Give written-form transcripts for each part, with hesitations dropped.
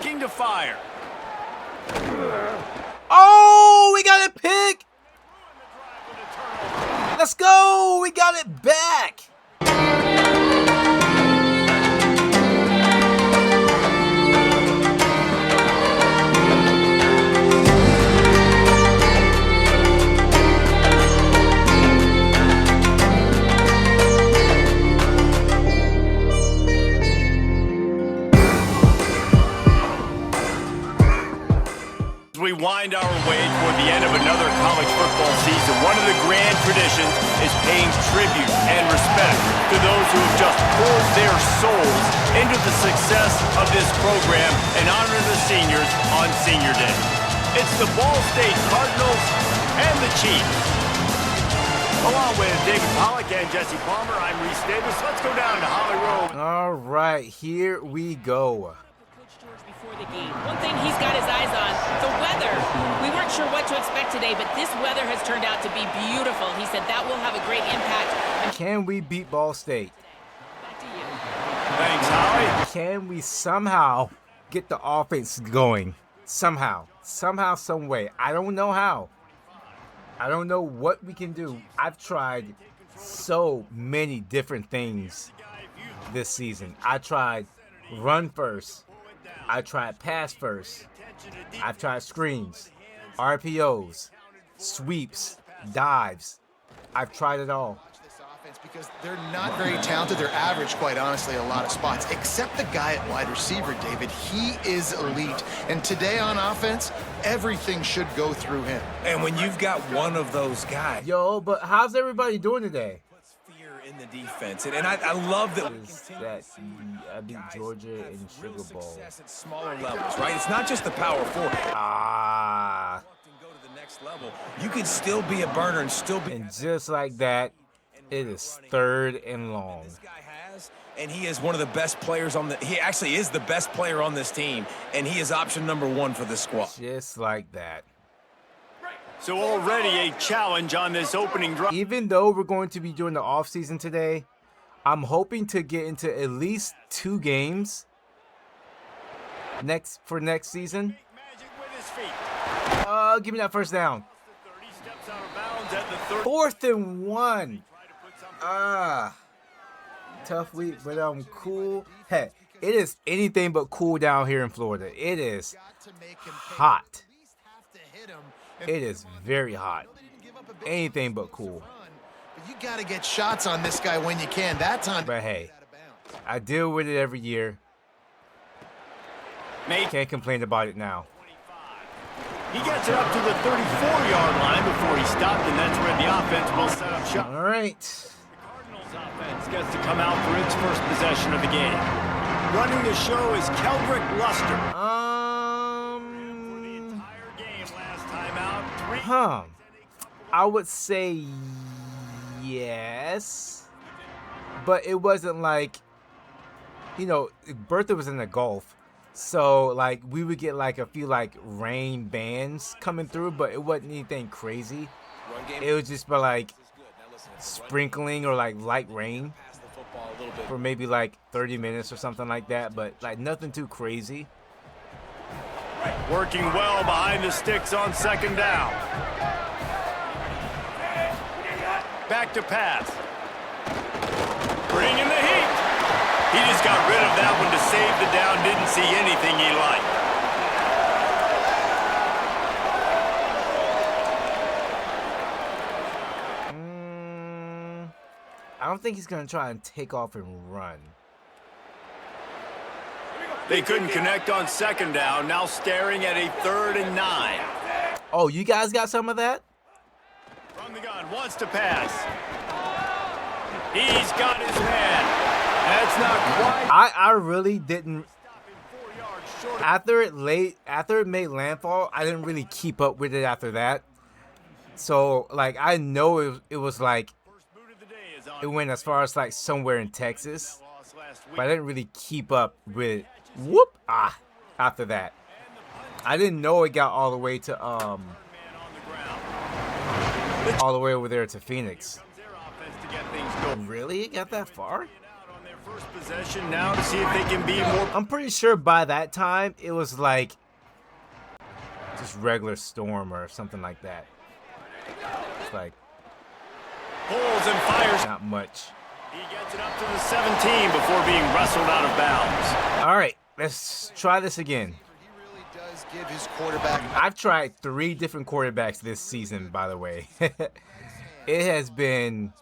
looking to fire. Oh, we got it pick. Let's go. We got it back. We wind our way toward the end of another college football season. One of the grand traditions is paying tribute and respect to those who have just poured their souls into the success of this program and honor the seniors on Senior Day. It's the Ball State Cardinals and the Chiefs. Along with David Pollack and Jesse Palmer, I'm Reese Davis. Let's go down to Holly Road. All right, here we go. Before the game. One thing he's got his eyes on, the weather. We weren't sure what to expect today, but this weather has turned out to be beautiful. He said that will have a great impact. Can we beat Ball State? Back to you. Thanks, Holly. Can we somehow get the offense going? Somehow, some way. I don't know how. I don't know what we can do. I've tried so many different things this season. I tried run first. I tried pass first. I've tried screens, RPOs, sweeps, dives. I've tried it all. Because they're not very talented. They're average, quite honestly, a lot of spots. Except the guy at wide receiver, David. He is elite. And today on offense, everything should go through him. And when you've got one of those guys. Yo, but how's everybody doing today? Fear in the defense. And I love that. I beat Georgia in Sugar Bowl. At smaller levels, right? It's not just the power forward. Go to the next level. You can still be a burner and still be. And just like that, it is 3rd and long. This guy has, and he is one of the best players on the. He actually is the best player on this team, and he is option number 1 for this squad. Just like that. So already a challenge on this opening drive. Even though we're going to be doing the offseason today, I'm hoping to get into at least 2 games next season. Give me that first down. 4th and 1. Tough week, but I'm cool. Hey, it is anything but cool down here in Florida. It is hot. It is very hot. Anything but cool. You got to get shots on this guy when you can. That time. But hey, I deal with it every year. Can't complain about it now. He gets it up to the 34-yard line before he stopped, and that's where the offense will set up shop. All right. The Cardinals offense gets to come out for its first possession of the game. Running the show is Keldrick Luster. For the entire game last time out, I would say yes, but it wasn't like, Bertha was in the Gulf. So, like, we would get, like, a few, like, rain bands coming through, but it wasn't anything crazy. It was just, like, sprinkling or, like, light rain for maybe, like, 30 minutes or something like that, but, like, nothing too crazy. Working well behind the sticks on 2nd down. Back to pass. Bringing the heat. He just got rid of that one to save the down. Didn't see anything he liked. I don't think he's going to try and take off and run. They couldn't connect on 2nd down. Now staring at a 3rd and 9. Oh, you guys got some of that? From the gun, wants to pass. He's got his man. That's not quite. I really didn't. After it made landfall, I didn't really keep up with it after that. So, like, I know it was like, it went as far as, like, somewhere in Texas. But I didn't really keep up with it. After that. I didn't know it got all the way to, all the way over there to Phoenix. Really? It got that far? First possession now to see if they can be more. I'm pretty sure by that time it was like just regular storm or something like that. It's like Pulls and fires. not much. He gets it up to the 17 before being wrestled out of bounds. All right, let's try this again. He really does give his quarterback. I've tried 3 different quarterbacks this season, by the way. It has been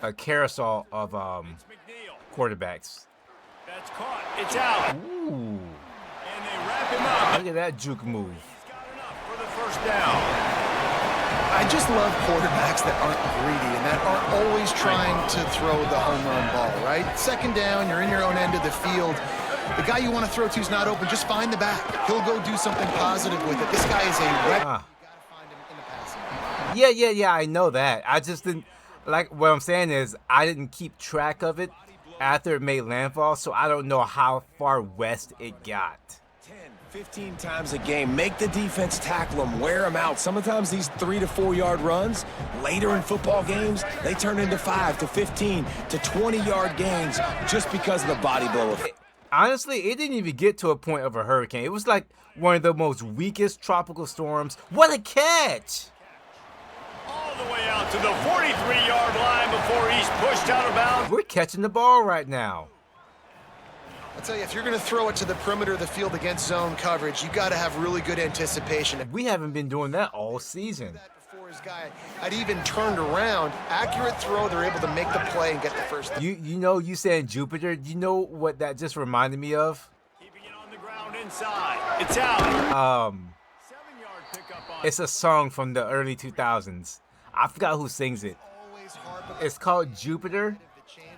a carousel of quarterbacks. That's caught. It's out. Ooh, And they wrap him up. look at that juke move. He's got enough for the first down. I just love quarterbacks that aren't greedy and that aren't always trying to throw the home run ball, right? Second down, you're in your own end of the field. The guy you want to throw to is not open. Just find the back. He'll go do something positive with it. This guy is a weapon. Ah. You got to find him in the passing game. Yeah, I know that. I just didn't, like, what I'm saying is I didn't keep track of it after it made landfall, so I don't know how far west it got. 10, 15 times a game. Make the defense tackle them, wear them out. Sometimes these 3 to 4 yard runs, later in football games, they turn into 5 to 15 to 20 yard gains just because of the body blow. Honestly, it didn't even get to a point of a hurricane. It was like one of the most weakest tropical storms. What a catch! All the way out to the 43-yard line before he's pushed out of bounds. We're catching the ball right now. I'll tell you, if you're going to throw it to the perimeter of the field against zone coverage, you got to have really good anticipation. We haven't been doing that all season. Before his guy had even turned around, accurate throw, they're able to make the play and get the first down. You know, you saying Jupiter, you know what that just reminded me of? Keeping it on the ground inside. It's out. 7-yard pickup on. It's a song from the early 2000s. I forgot who sings it. Always hard, but It's called Jupiter.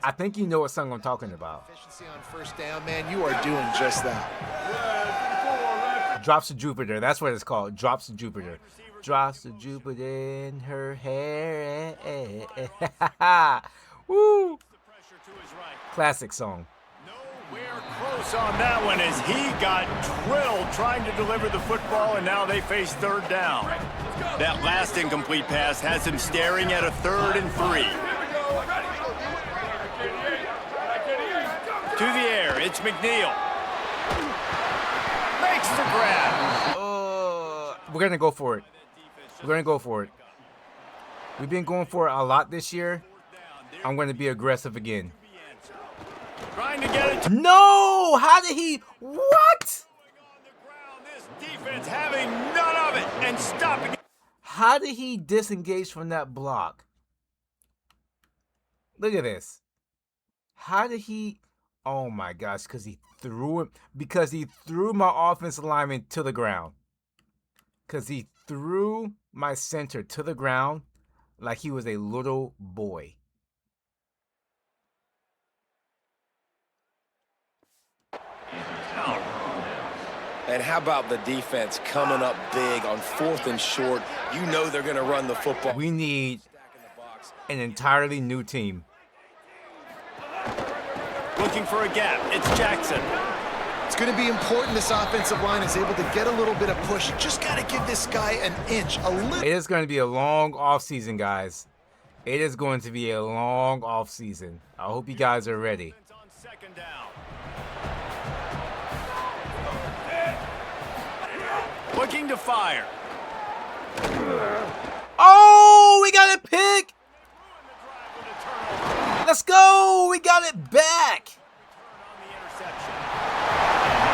I think you know what song I'm talking about. efficiency on first down, man, you are doing just that. Drops of Jupiter. That's what it's called. Drops of Jupiter. Drops of Jupiter in her hair. Woo! Classic song. Nowhere close on that one as he got drilled trying to deliver the football, and now they face third down. That last incomplete pass has him staring at a 3rd and 3. To the air, it's McNeil. Makes the grab. We're going to go for it. We're going to go for it. We've been going for it a lot this year. I'm going to be aggressive again. Trying to get it. No! How did he? What? This defense having none of it and stopping it. How did he disengage from that block? Look at this. How did he? Oh my gosh, because he threw him. Because he threw my offensive lineman to the ground. Because he threw my center to the ground like he was a little boy. And how about the defense coming up big on 4th and short? You know they're going to run the football. We need an entirely new team. Looking for a gap. It's Jackson. It's going to be important this offensive line is able to get a little bit of push. You just got to give this guy an inch, a little. It is going to be a long offseason, guys. It is going to be a long offseason. I hope you guys are ready. On second down. Looking to fire. Oh, we got it pick. Let's go. We got it back.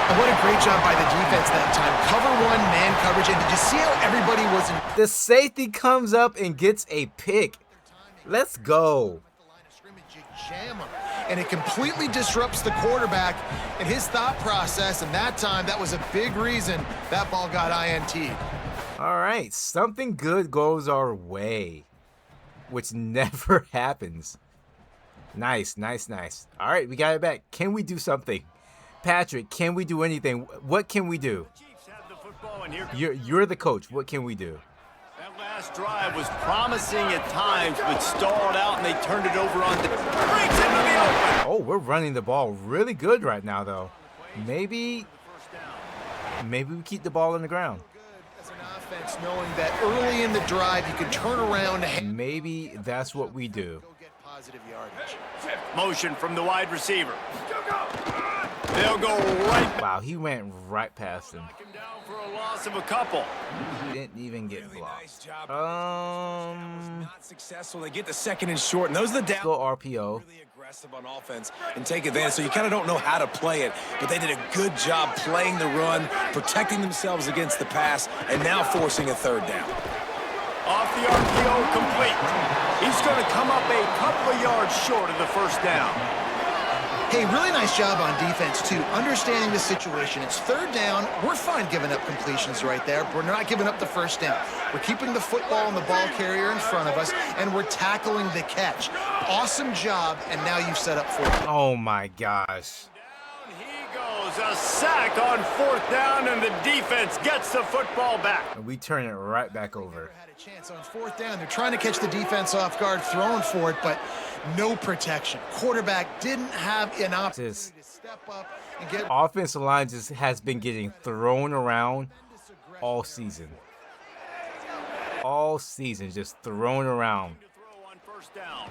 And what a great job by the defense that time. Cover 1, man coverage. And did you see how everybody was in The safety comes up and gets a pick. Let's go. the line of scrimmage? You jam him. And it completely disrupts the quarterback and his thought process. And that time, that was a big reason that ball got INT'd. All right. Something good goes our way, which never happens. Nice. All right, we got it back. Can we do something? Patrick, can we do anything? What can we do? Chiefs have the football, and here You're the coach. What can we do? that last drive was promising at times, but stalled out, and they turned it over on the breaks into the open. Oh, we're running the ball really good right now, though. Maybe we keep the ball on the ground. As an offense, knowing that early in the drive, you can turn around and Maybe that's what we do. go get positive yardage. Motion from the wide receiver. They'll go right back. Wow, he went right past him. Knock him down for a loss of a couple. He didn't even get Really nice blocked. job. That was not successful. They get the second and short, and those are the down. Go RPO. Really aggressive on offense and take advantage. So you kind of don't know how to play it, but they did a good job playing the run, protecting themselves against the pass, and now forcing a third down. Off the RPO, complete. He's going to come up a couple of yards short of the first down. Hey, really nice job on defense, too. Understanding the situation. It's third down. We're fine giving up completions right there. We're not giving up the first down. We're keeping the football and the ball carrier in front of us, and we're tackling the catch. Awesome job, and now you've set up fourth. Oh, my gosh. Down he goes. A sack on fourth down, and the defense gets the football back. And we turn it right back over. Had a chance on fourth down. They're trying to catch the defense off guard, throwing for it, but no protection. Quarterback didn't have an opportunity to step up and get. Offensive line just has been getting thrown around all season. All season, just thrown around. To throw on first down.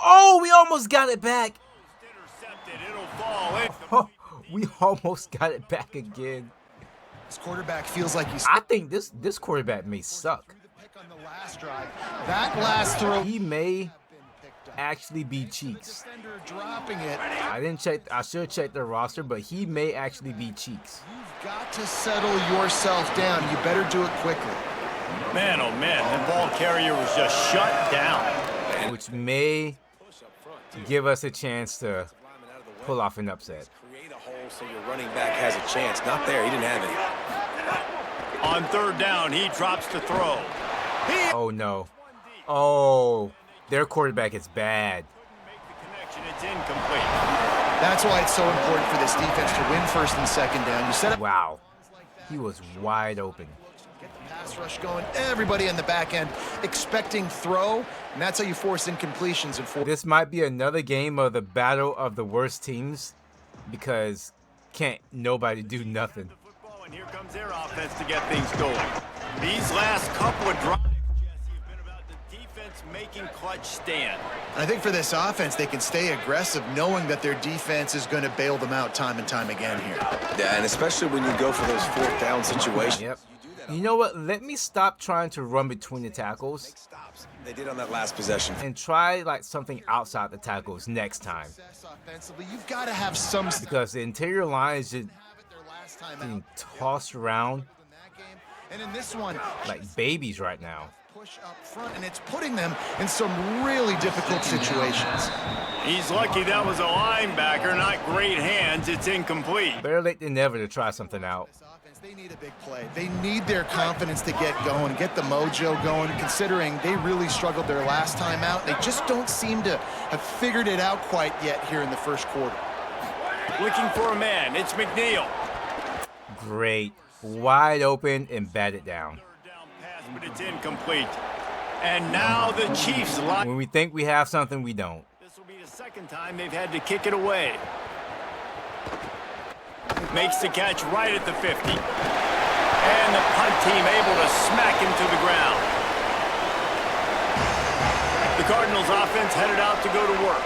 Oh, we almost got it back. Intercepted. It'll fall in. Oh, we almost got it back again. This quarterback feels like he's I think this quarterback may suck. the pick on the last drive. That last throw. He may actually be Cheeks. Defender dropping it. I didn't check. I should have checked their roster, but he may actually be Cheeks. You've got to settle yourself down. You better do it quickly. Man, oh man, the ball carrier was just shut down. Which may give us a chance to pull off an upset. Create a hole so your running back has a chance. Not there. He didn't have any. On third down, he drops to throw. Oh no. Oh, their quarterback is bad. Make the connection. It's incomplete. That's why it's so important for this defense to win first and second down. You set up. Wow. He was wide open. Get the pass rush going. Everybody in the back end expecting throw, and that's how you force incompletions and force. This might be another game of the battle of the worst teams because can't nobody do nothing. The football, and here comes their offense to get things going. These last couple of drives, Jesse, have been about the defense making clutch stand. I think for this offense, they can stay aggressive knowing that their defense is going to bail them out time and time again here. Yeah, and especially when you go for those fourth down situations. Yep. You know what? Let me stop trying to run between the tackles Stops. They did on that last possession. and try like something outside the tackles next time Offensively, you've got to have some. because the interior line is just being tossed around And in this one, like babies right now. push up front, and it's putting them in some really difficult situations. He's lucky that was a linebacker, not great hands. It's incomplete. Better late than never to try something out. This offense, they need a big play. They need their confidence to get going, get the mojo going, considering they really struggled their last time out. They just don't seem to have figured it out quite yet here in the first quarter. Looking for a man. It's McNeil. Great. Wide open and batted down. Third down pass, but it's incomplete. And now the Chiefs line. When we think we have something, we don't. This will be the second time they've had to kick it away. Makes the catch right at the 50. And the punt team able to smack him to the ground. The Cardinals offense headed out to go to work.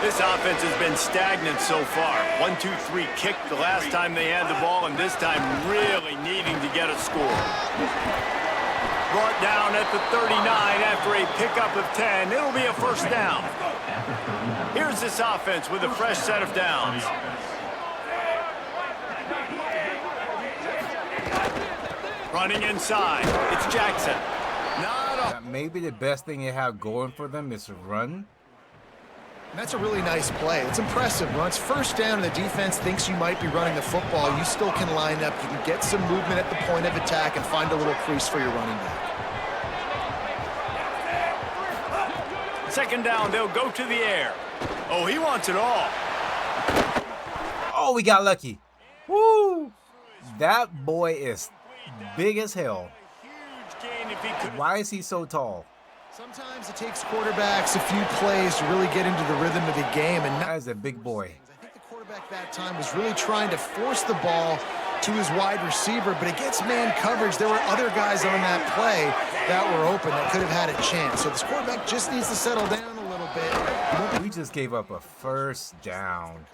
This offense has been stagnant so far. 1-2-3 kick the last time they had the ball, and this time really needing to get a score. Brought down at the 39 after a pickup of 10. It'll be a first down. Here's this offense with a fresh set of downs. Running inside. It's Jackson. Not a Maybe the best thing they have going for them is to run. And that's a really nice play. It's impressive. When it's first down and the defense thinks you might be running the football, you still can line up. You can get some movement at the point of attack and find a little crease for your running back. second down. They'll go to the air. Oh, he wants it all. Oh, we got lucky. Woo! That boy is big as hell. Huge gain if he could. Why is he so tall? Sometimes it takes quarterbacks a few plays to really get into the rhythm of the game. And That is a big boy. I think the quarterback that time was really trying to force the ball to his wide receiver, but against man coverage, there were other guys on that play that were open that could have had a chance. So this quarterback just needs to settle down a little bit We just gave up a first down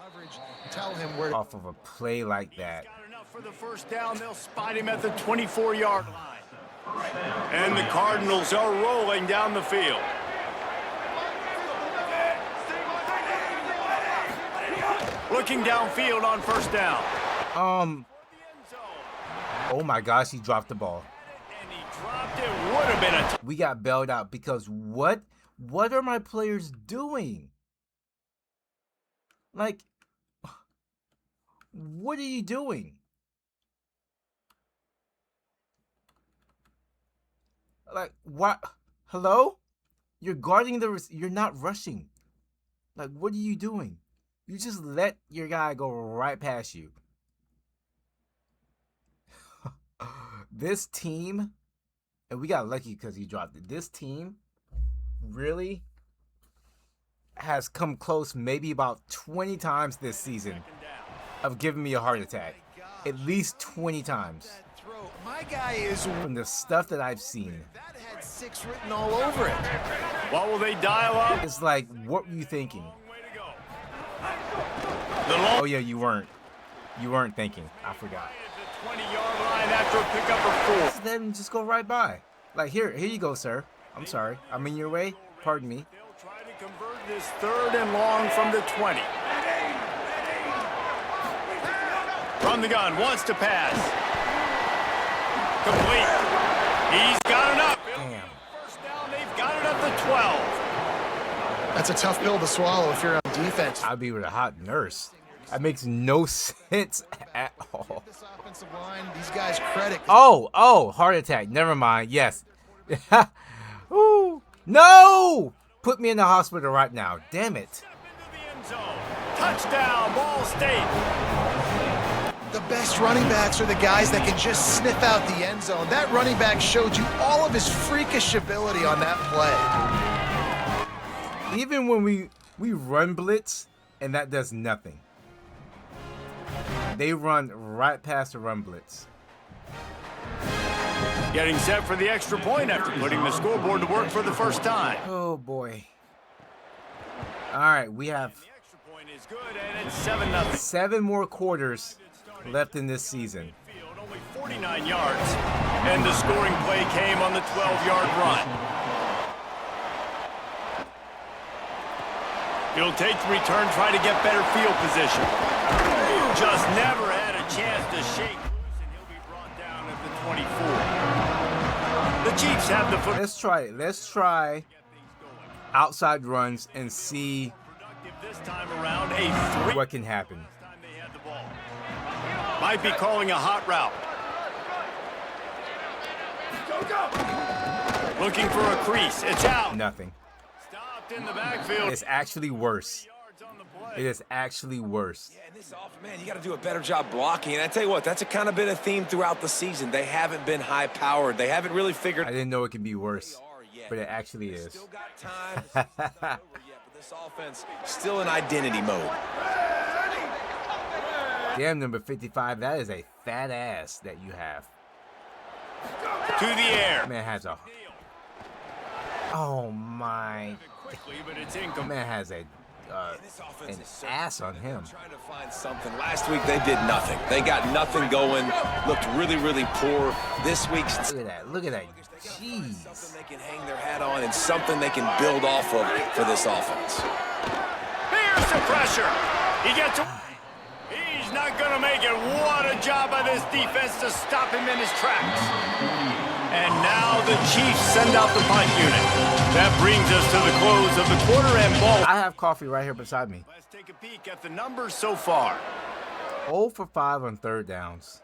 Tell him where to off of a play like that. Got enough for the first down. They'll spot him at the 24-yard line. And the Cardinals are rolling down the field. Looking downfield on first down. Oh my gosh, he dropped the ball. And he dropped it. Would have been a We got bailed out because what are my players doing? Like, what are you doing? Like, what? Hello? You're guarding you're not rushing. Like, what are you doing? You just let your guy go right past you. This team, and we got lucky because he dropped it. This team really has come close maybe about 20 times this season of giving me a heart attack. At least 20 times. My guy is From the stuff that I've seen. that had 6 written all over it. What will they dial up? It's like, what were you thinking? Way to go. The long Oh yeah, you weren't. You weren't thinking. I forgot. at the 20-yard line after a pickup of 4. Just let him just go right by. Like, here you go, sir. I'm sorry. I'm in your way. Pardon me. They'll try to convert this 3rd and long from the 20. From the gun, wants to pass. Complete. He's got enough. Damn. First down, they've got it at the 12. That's a tough pill to swallow if you're on defense. I'd be with a hot nurse. That makes no sense at all. This offensive line, these guys credit. Oh, heart attack. Never mind. Yes. Ooh. No! Put me in the hospital right now. Damn it. Step into the end zone. Touchdown, Ball State. The best running backs are the guys that can just sniff out the end zone. That running back showed you all of his freakish ability on that play. Even when we run blitz and that does nothing. They run right past the run blitz. Getting set for the extra point after putting the scoreboard to work for the first time. Oh boy. All right, we have The extra point is good, and it's 7-0. 7 more quarters left in this season. Field, only 49 yards, and the scoring play came on the 12-yard run. He'll take the return, try to get better field position. Just never had a chance to shake loose, and he'll be brought down at the 24. The Chiefs have the foot. Let's try it. Let's try outside runs and see Productive this time around, a 3. what can happen. Time they had the ball. Might be calling a hot route. Looking for a crease. It's out. Nothing. Stopped in the backfield. It's actually worse. Yards on the play. It is actually worse. Yeah, and this offense, man, you got to do a better job blocking. And I tell you what, that's a kind of been a theme throughout the season. They haven't been high-powered. They haven't really figured I didn't know it could be worse, yet. but it actually is. Still got time. This season's not over yet, but this offense still in identity mode. Damn, number 55, that is a fat ass that you have. To the air. Man has a. Oh my. Quickly, but it's incomplete. Man has a This offense an is so ass on him. trying to find something. Last week they did nothing. They got nothing going. Looked really, really poor. This week's Look at that. Look at that. Jeez. something they can hang their hat on and something they can build off of for this offense. Here's the pressure. He gets away. He's not going to make it. What a job by this defense to stop him in his tracks. And now the Chiefs send out the punt unit. That brings us to the close of the quarter and ball. I have coffee right here beside me. Let's take a peek at the numbers so far. 0 for 5 on third downs.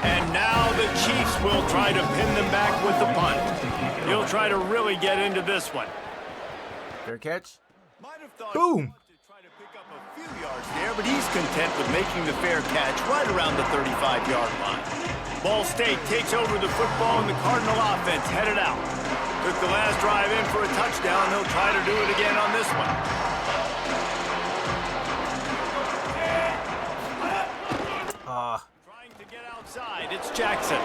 And now the Chiefs will try to pin them back with the punt. He'll try to really get into this one. Fair catch. Might have thought Boom. to try to pick up a few yards there, but he's content with making the fair catch right around the 35-yard line. Ball State takes over the football, and the Cardinal offense headed out. Took the last drive in for a touchdown. They'll try to do it again on this one. Trying to get outside. It's Jackson.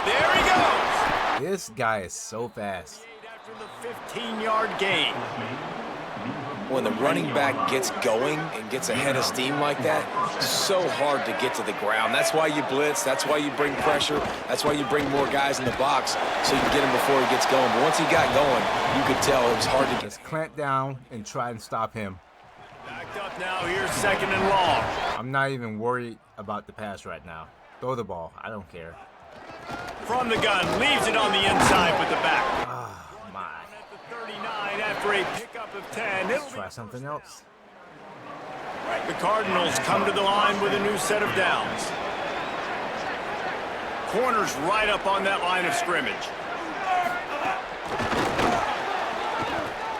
There he goes. This guy is so fast. after the 15-yard gain. When the running back gets going and gets ahead of steam like that, it's so hard to get to the ground. That's why you blitz. That's why you bring pressure. That's why you bring more guys in the box so you can get him before he gets going. But once he got going, you could tell it was hard to get. Just clamp down and try and stop him. Backed up now. Here's 2nd and long. I'm not even worried about the pass right now. Throw the ball. I don't care. From the gun, leaves it on the inside with the back. Oh, my. At the 39 after a pickup of 10. Let's try something else. The Cardinals come to the line with a new set of downs. Corners right up on that line of scrimmage.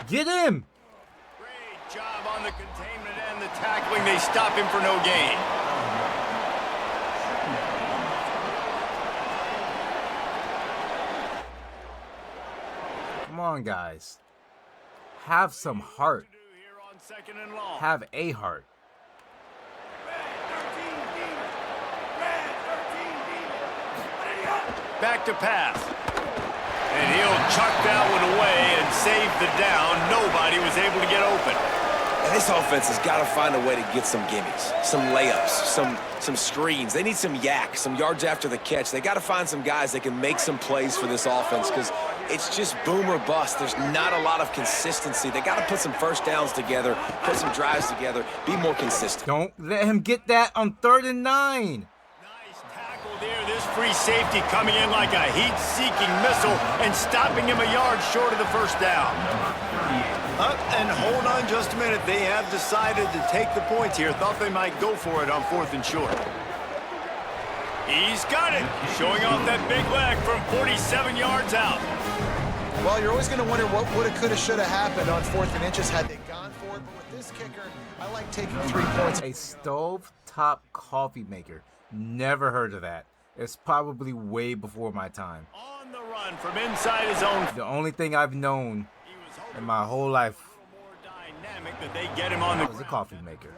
Get him! Great job on the containment and the tackling. They stop him for no gain. Come on, guys. Have some heart. Here on 2nd and long. Have a heart. Back to pass. And he'll chuck that one away and save the down. Nobody was able to get open. And this offense has got to find a way to get some gimmies, some layups, some screens. They need some yak, some yards after the catch. They got to find some guys that can make some plays for this offense because it's just boom or bust. There's not a lot of consistency. They got to put some first downs together, put some drives together, be more consistent. Don't let him get that on 3rd and 9. Nice tackle there. This free safety coming in like a heat-seeking missile and stopping him a yard short of the first down. And hold on just a minute. They have decided to take the points here. Thought they might go for it on 4th and short. He's got it. Showing off that big leg from 47 yards out. Well, you're always going to wonder what woulda, coulda, shoulda happened on 4th and inches had they gone for it. But with this kicker, I like taking 3 points. A stove-top coffee maker. Never heard of that. It's probably way before my time. On the run from inside his own. The only thing I've known in my whole life That they get him on the was a coffee maker.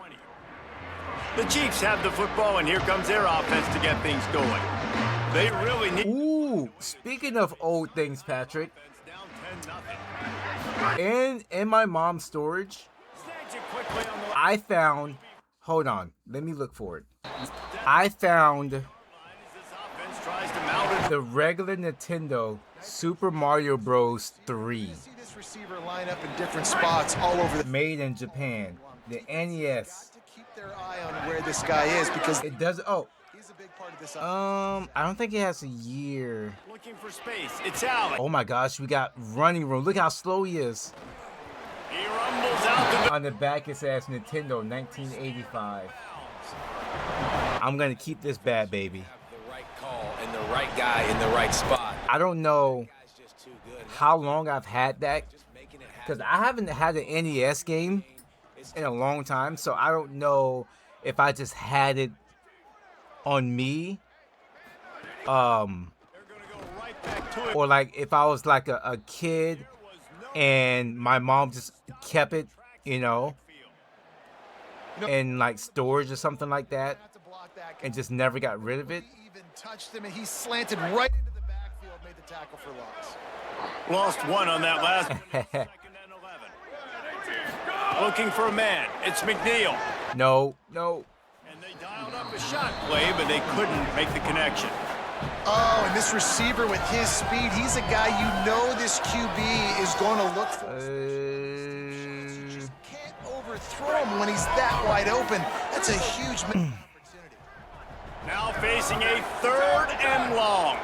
The Chiefs have the football, and here comes their offense to get things going. They really need. Ooh, speaking of old things, Patrick, Down 10-0. in my mom's storage, Snags it quickly on the I found. Hold on, let me look for it. I found line as this offense tries to mount it. the regular Nintendo Super Mario Bros. 3, See this receiver line up in different spots all over the. made in Japan. The NES. To keep their eye on where this guy is because It does. Oh, he's a big part of this. I don't think it has a year. Looking for space. It's out. Oh my gosh, we got running room. Look how slow he is. He rumbles out the. On the back it says Nintendo 1985. I'm gonna keep this bad baby. The right call and the right guy in the right spot. I don't know Guy's just too good. how long I've had that Making it happen. because I haven't had an NES game in a long time, so I don't know if I just had it on me, They're gonna go right back to it. or like if I was like a kid and my mom just kept it, in like storage or something like that, Have to block that guy. and just never got rid of it. He even touched him and he slanted right into the backfield, made the tackle for loss. Lost one on that last one. 2nd and 11. Looking for a man. It's McNeil. No. And they dialed up a shot play, but they couldn't make the connection. Oh, and this receiver with his speed, he's a guy you know this QB is going to look for. Can't overthrow him when he's that wide open. That's a huge opportunity. Now facing a 3rd and long.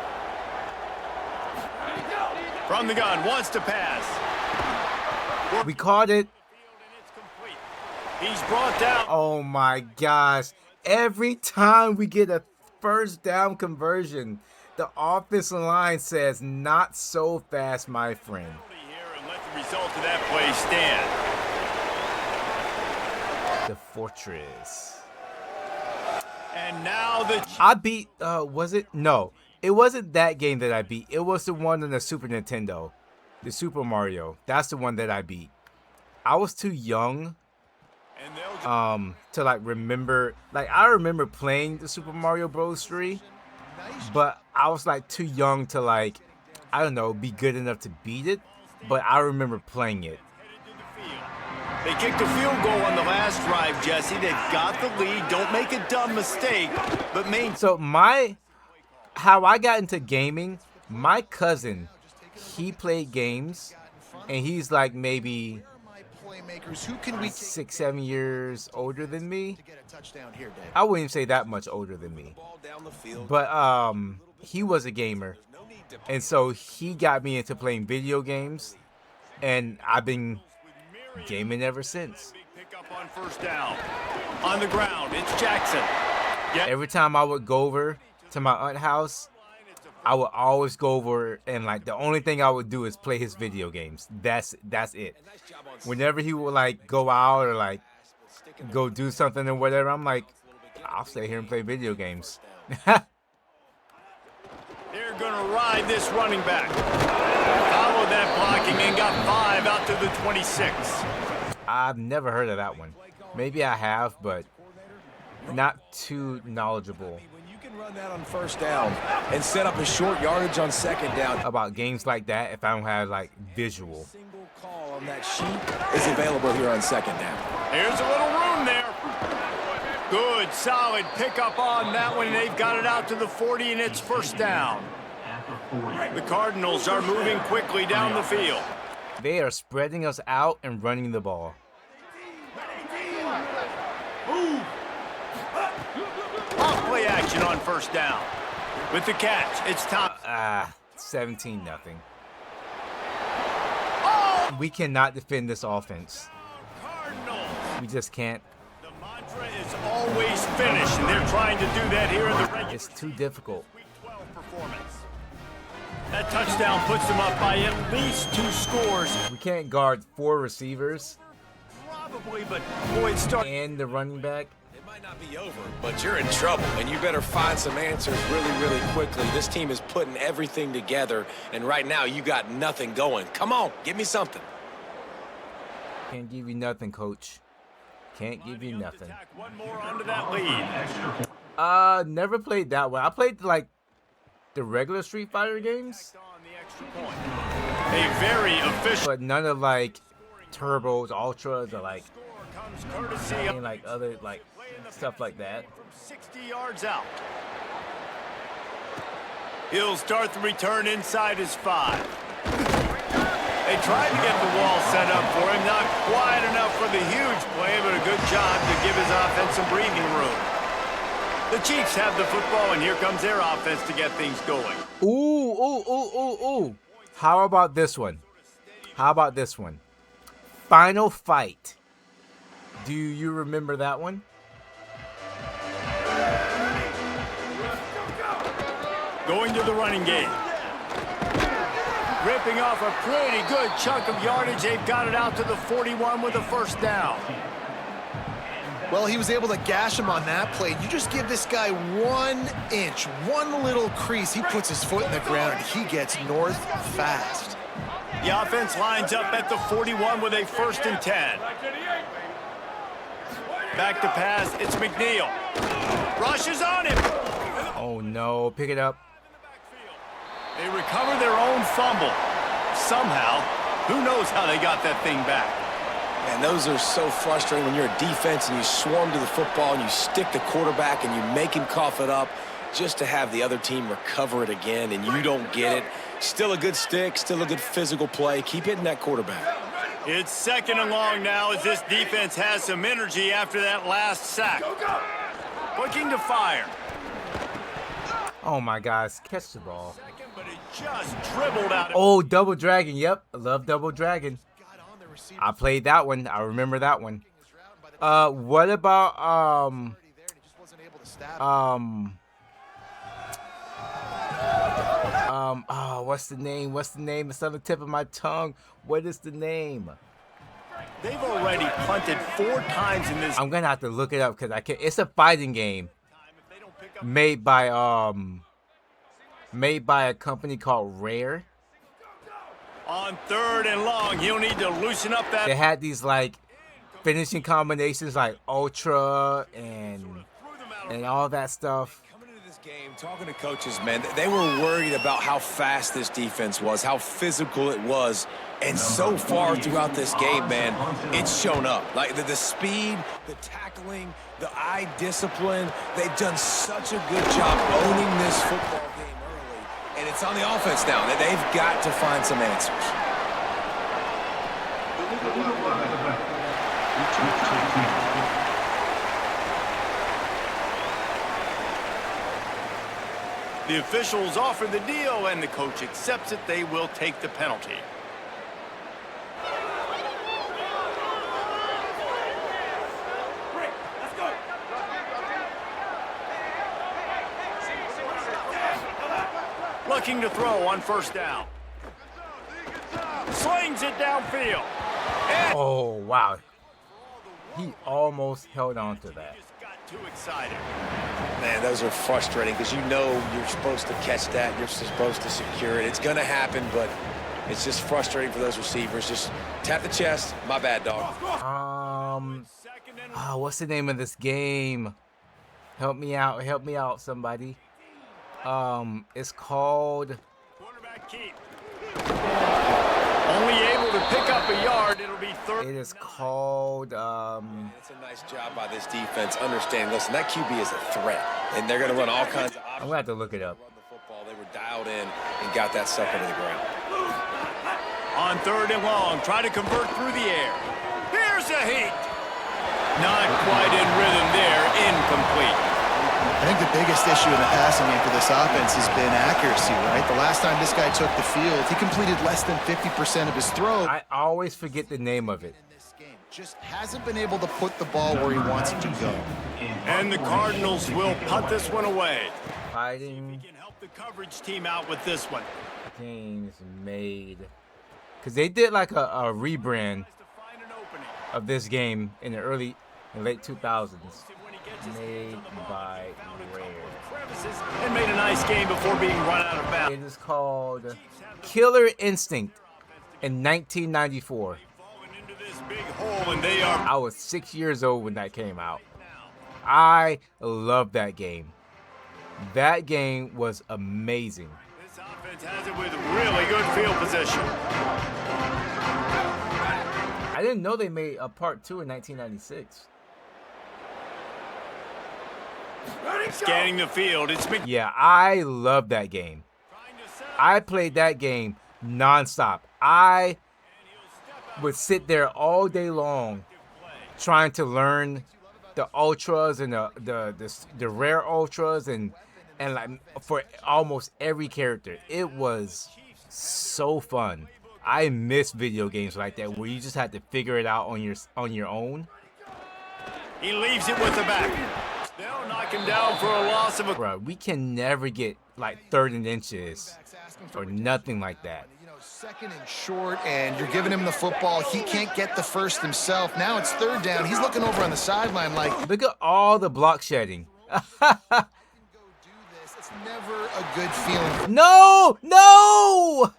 From the gun, wants to pass. We caught it. And it's complete. He's brought down. Oh my gosh. Every time we get a first down conversion, the offensive line says, "Not so fast, my friend." Here and let the result of that play stand. The fortress. And now the I beat, was it? No, it wasn't that game that I beat. It was the one on the Super Nintendo. The Super Mario. That's the one that I beat. I was too young and they'll to like remember. Like, I remember playing the Super Mario Bros. 3, but I was like too young to, like, I don't know, be good enough to beat it. but I remember playing it. They kicked a field goal on the last drive, Jesse. They've got the lead. Don't make a dumb mistake, but So how I got into gaming, my cousin, he played games, and he's like maybe 6, 7 years older than me. I wouldn't even say that much older than me. But he was a gamer. And so he got me into playing video games, and I've been gaming ever since. pick up on first down. On the ground, it's Jackson. Every time I would go over to my aunt's house, I would always go over, and like the only thing I would do is play his video games. That's it. Whenever he would like go out or like go do something or whatever, I'm like, I'll stay here and play video games. They're going to ride this running back. Followed that blocking and got 5 out to the 26. I've never heard of that one. Maybe I have, but not too knowledgeable When you can run that on first down and set up a short yardage on second down. about games like that if I don't have like visual. Single call on that sheet is available here on second down. Here's a little room there. Good, solid pickup on that one. They've got it out to the 40, and it's first down. The Cardinals are moving quickly down the field. They are spreading us out and running the ball. Off play action on first down. With the catch, it's Tom. 17-0. Oh! We cannot defend this offense. Cardinals. We just can't. The mantra is always finish, and they're trying to do that here in the regular It's too difficult. Week 12 performance. That touchdown puts them up by at least 2 scores. We can't guard 4 receivers Probably, but boy, it started. and the running back. It might not be over, but you're in trouble, and you better find some answers really, really quickly. This team is putting everything together, and right now you got nothing going. Come on, give me something. Can't give you nothing, coach. Can't give you nothing. One more onto that lead. Never played that one. I played like the regular Street Fighter games, On the extra point. A very official but none of like turbos, ultras, or like score comes courtesy any of like other like stuff like that. from 60 yards out. He'll start the return inside his 5. They tried to get the wall set up for him, not quite enough for the huge play, but a good job to give his offense some breathing room. The Chiefs have the football, and here comes their offense to get things going. Ooh. How about this one? Final Fight. Do you remember that one? Going to the running game. Ripping off a pretty good chunk of yardage. They've got it out to the 41 with a first down. Well, he was able to gash him on that play. You just give this guy 1 inch, one little crease. He puts his foot in the ground, and he gets north fast. The offense lines up at the 41 with a 1st and 10. Back to pass, it's McNeil. Rushes on him. Oh no, pick it up. They recover their own fumble. Somehow, who knows how they got that thing back. Man, those are so frustrating when you're a defense and you swarm to the football and you stick the quarterback and you make him cough it up just to have the other team recover it again and you don't get it. Still a good stick, still a good physical play. Keep hitting that quarterback. It's 2nd and long now as this defense has some energy after that last sack. Looking to fire. Oh my gosh, catch the ball. But it just dribbled out. Oh, Double Dragon. Yep, I love Double Dragon. I played that one. I remember that one. What about what's the name? It's on the tip of my tongue. What is the name? They've already punted 4 times in this. I'm gonna have to look it up because I can't. It's a fighting game made by a company called Rare. On 3rd and long, he'll need to loosen up that. They had these like finishing combinations like Ultra and all that stuff. Coming into this this game, talking to coaches, man, they were worried about how fast this defense was, how physical it was. And so far throughout this game, man, it's shown up. Like the speed, the tackling, the eye discipline, they've done such a good job owning this football game early. And it's on the offense now. They've got to find some answers. The officials offer the deal, and the coach accepts it. They will take the penalty. Looking to throw on first down. Slings it downfield. Oh, wow. He almost held on to that. Just got too excited. Man, those are frustrating because you know you're supposed to catch that. You're supposed to secure it. It's going to happen, but it's just frustrating for those receivers. Just tap the chest. My bad, dog. What's the name of this game? Help me out, somebody. It's called... Quarterback keep. Only able to pick up a yard. It'll be third. It is called... It's a nice job by this defense. Understand, listen, that QB is a threat, and they're going to run all kinds of options. I'm going to have to look it up. Run the football. They were dialed in and got that sucker to the ground. On third and long, try to convert through the air. Here's a heat. Not quite in rhythm there, incomplete. I think the biggest issue in the passing game for this offense has been accuracy, right? The last time this guy took the field, he completed less than 50% of his throws. I always forget the name of it. In this game, just hasn't been able to put the ball where he wants it to go. And the Cardinals will punt this one away. Fighting He can help the coverage team out with this one. games made. Because they did like a rebrand To find an opening. of this game in the late 2000s. When he gets his Made hands on the ball, by found a Rare. couple of crevices and made a nice game before being run out of bounds. It is called Killer Instinct in 1994. Falling into this big hole, and they are I was 6 years old when that came out. I love that game. That game was amazing. This offense has it with really good field position. I didn't know they made a part 2 in 1996. Scanning the field, it's been Yeah, I love that game. trying to set up. I played that game nonstop. I would sit there all day long trying to learn the ultras and the rare ultras and like for almost every character. It was so fun. I miss video games like that where you just had to figure it out on your own. He leaves it with the back. They'll knock him down for a loss of a. Bruh, we can never get like 3rd and inches or nothing like that. You know, second and short, and you're giving him the football. He can't get the first himself. Now it's third down. He's looking over on the sideline like, Look at all the block shedding. go do this. It's never a good feeling. No! No!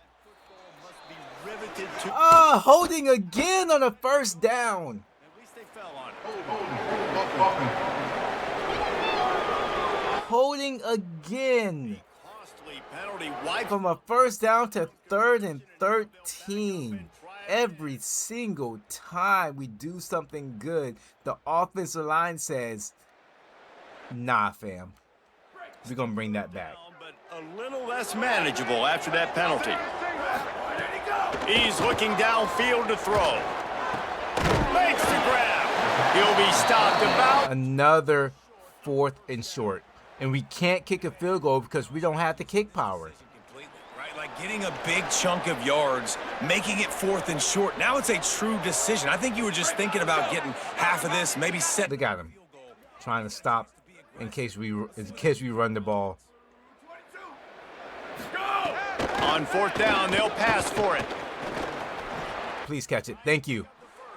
Riveted to. Holding again on a first down. At least they fell on it. Holding again. Costly penalty. Why? From a first down to 3rd and 13. Every single time we do something good, the offensive line says, nah, fam. We're going to bring that back. But a little less manageable after that penalty. He's looking downfield to throw. Makes the grab. He'll be stopped about. Another 4th and short. And we can't kick a field goal because we don't have the kick power. Completely, right? Like getting a big chunk of yards, making it 4th and short. Now it's a true decision. I think you were just thinking about getting half of this, maybe set. Look at him. Trying to stop in case we run the ball. On 4th down, they'll pass for it. Please catch it. Thank you.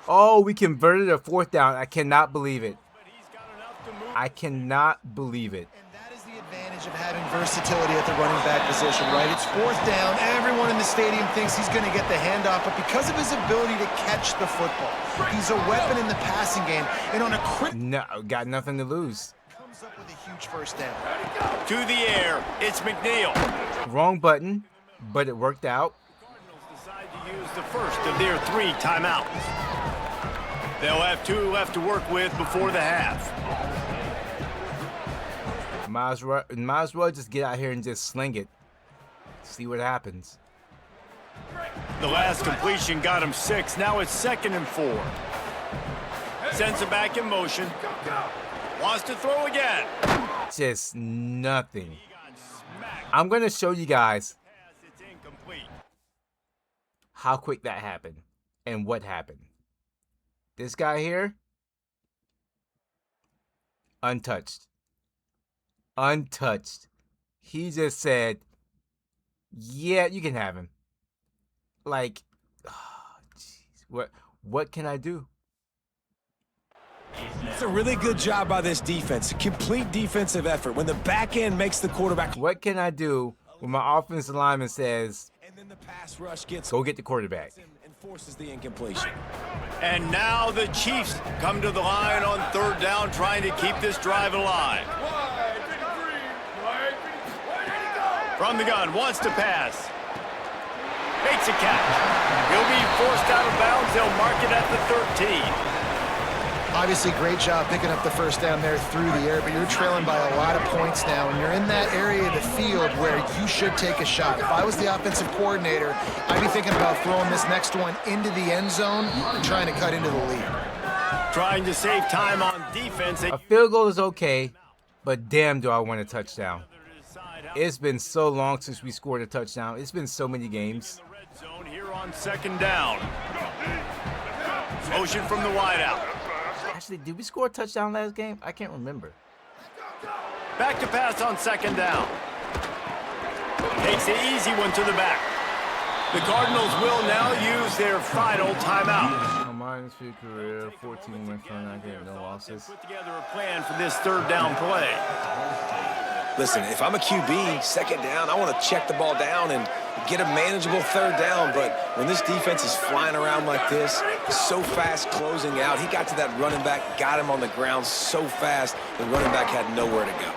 Oh, we converted a 4th down. I cannot believe it. But he's got enough to move. I cannot believe it. And that is the advantage of having versatility at the running back position, right? It's 4th down. Everyone in the stadium thinks he's going to get the handoff, but because of his ability to catch the football, he's a weapon in the passing game. And on a critical No, got nothing to lose. come Comes up with a huge first down. To the air, it's McNeil. Wrong button, but it worked out. Cardinals decide to use the first of their 3 timeouts. They'll have 2 left to work with before the half. Might as well just get out here and just sling it. See what happens. The last completion got him 6. Now it's 2nd and 4. Sends it back in motion. Wants to throw again. Just nothing. I'm going to show you guys It's incomplete. how quick that happened and what happened. This guy here, untouched. Untouched. He just said, yeah, you can have him. Like, oh, jeez. What can I do? It's a really good job by this defense. Complete defensive effort. When the back end makes the quarterback. What can I do when my offensive lineman says, And then the pass rush gets go get the quarterback? and forces the incompletion. And now the Chiefs come to the line on 3rd down, trying to keep this drive alive. From the gun, wants to pass. Makes a catch. He'll be forced out of bounds. They'll mark it at the 13. Obviously, great job picking up the first down there through the air, but you're trailing by a lot of points now, and you're in that area of the field where you should take a shot. If I was the offensive coordinator, I'd be thinking about throwing this next one into the end zone and trying to cut into the lead. Trying to save time on defense. A field goal is okay, but damn do I want a touchdown. It's been so long since we scored a touchdown. It's been so many games. The red zone here on 2nd down. Motion from the wideout. Actually, did we score a touchdown last game? I can't remember. Back to pass on 2nd down. Takes the easy one to the back. The Cardinals will now use their final timeout. Mine's for career, 14 wins for 9 games, no losses. Put together a plan for this 3rd down play. Listen, if I'm a QB, 2nd down, I want to check the ball down and get a manageable 3rd down. But when this defense is flying around like this, so fast closing out, he got to that running back, got him on the ground so fast, the running back had nowhere to go.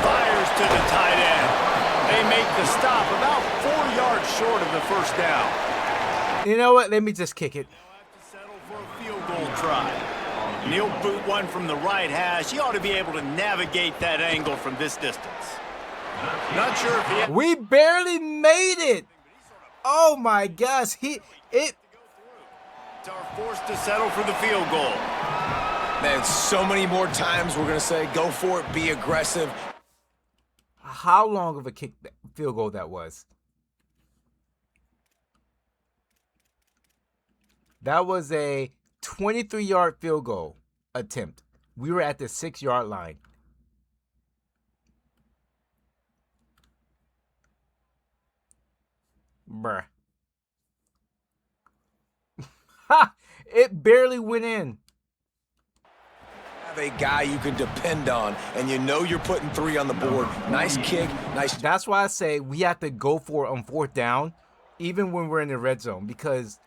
Fires to the tight end. They make the stop about 4 yards short of the 1st down. You know what? Let me just kick it. They'll have to settle for a field goal try. He'll boot one from the right hash. He ought to be able to navigate that angle from this distance. Not sure if he... We barely made it. Oh my gosh, are forced to settle for the field goal. Man, so many more times we're going to say, go for it, be aggressive. How long of a field goal that was? That was a 23-yard field goal attempt. We were at the 6-yard line. Bruh. Ha! It barely went in. Have a guy you can depend on, and you know you're putting 3 on the board. Nice kick, nice. That's why I say we have to go for it on 4th down, even when we're in the red zone, because